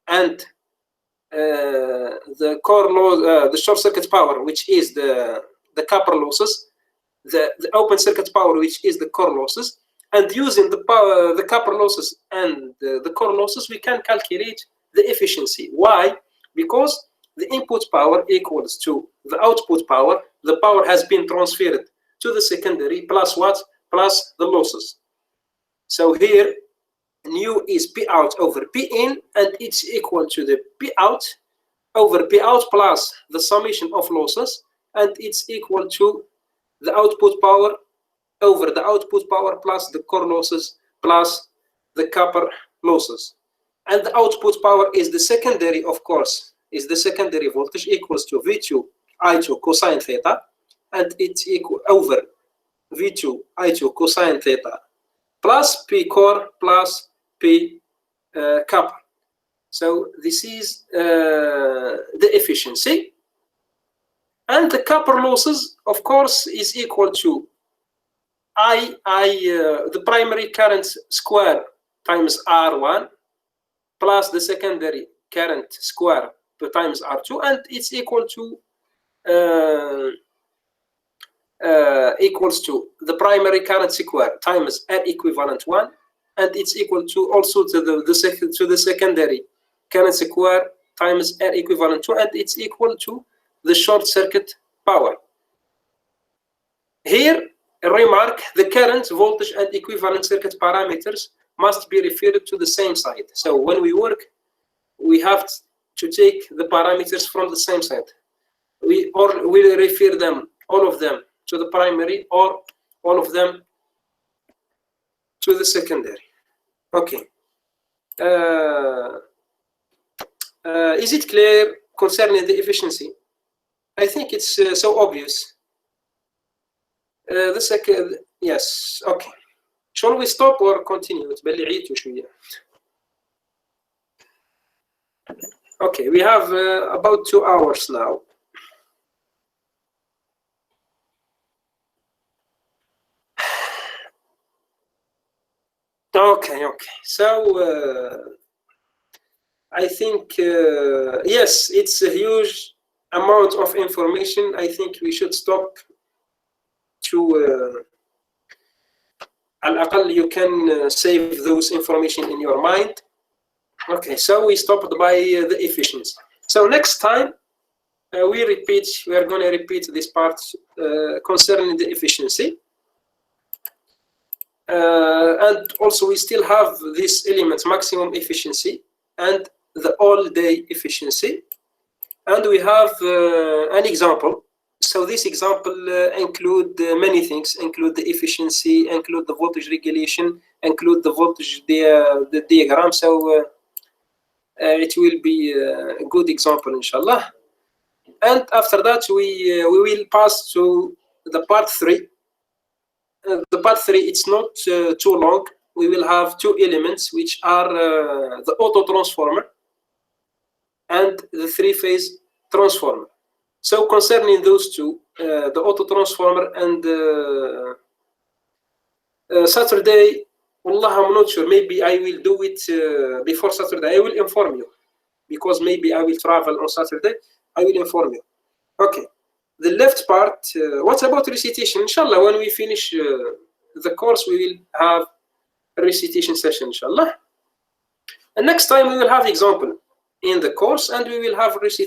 and the core loss, the short circuit power, which is the copper losses, the open circuit power, which is the core losses, and using the power, the copper losses and the core losses, we can calculate the efficiency. Why? Because the input power equals to the output power. The power has been transferred to the secondary plus what? Plus the losses. So here, nu is P out over P in, and it's equal to the P out over P out plus the summation of losses, and it's equal to the output power over the output power plus the core losses plus the copper losses. And the output power is the secondary, of course, is the secondary voltage, equals to V2 I2 cosine theta, and it's equal over V2 I2 cosine theta plus P core plus P copper. So this is the efficiency. And the copper losses, of course, is equal to the primary current square times R1 plus the secondary current square times R2, and it's equal to the primary current square times R equivalent 1, and it's equal to also to the secondary current square times R equivalent 2, and it's equal to the short circuit power. Here, a remark: the current, voltage, and equivalent circuit parameters must be referred to the same side. So when we work, we have to take the parameters from the same side. We will refer them, all of them, to the primary, or all of them to the secondary. Okay. Is it clear concerning the efficiency? I think it's so obvious. The second, yes, okay. Shall we stop or continue? Okay, we have about 2 hours now. Okay. So I think yes, it's a huge amount of information. I think we should stop to al-aqal you can save those information in your mind. Okay, so we stopped by the efficiency. So next time we are going to repeat this part concerning the efficiency. And also we still have this element maximum efficiency and the all-day efficiency. And we have an example. So this example include many things, include the efficiency, include the voltage regulation, include the voltage the diagram. So it will be a good example, inshallah. And after that, we will pass to the part 3. The part 3, it's not too long. We will have 2 elements, which are the auto transformer and the 3-phase transformer. So concerning those 2, the auto transformer and Saturday, Wallah, I'm not sure. Maybe I will do it before Saturday. I will inform you, because maybe I will travel on Saturday. I will inform you. Okay. The left part, what about recitation? Inshallah, when we finish the course, we will have a recitation session, inshallah. And next time we will have example in the course, and we will have recitation.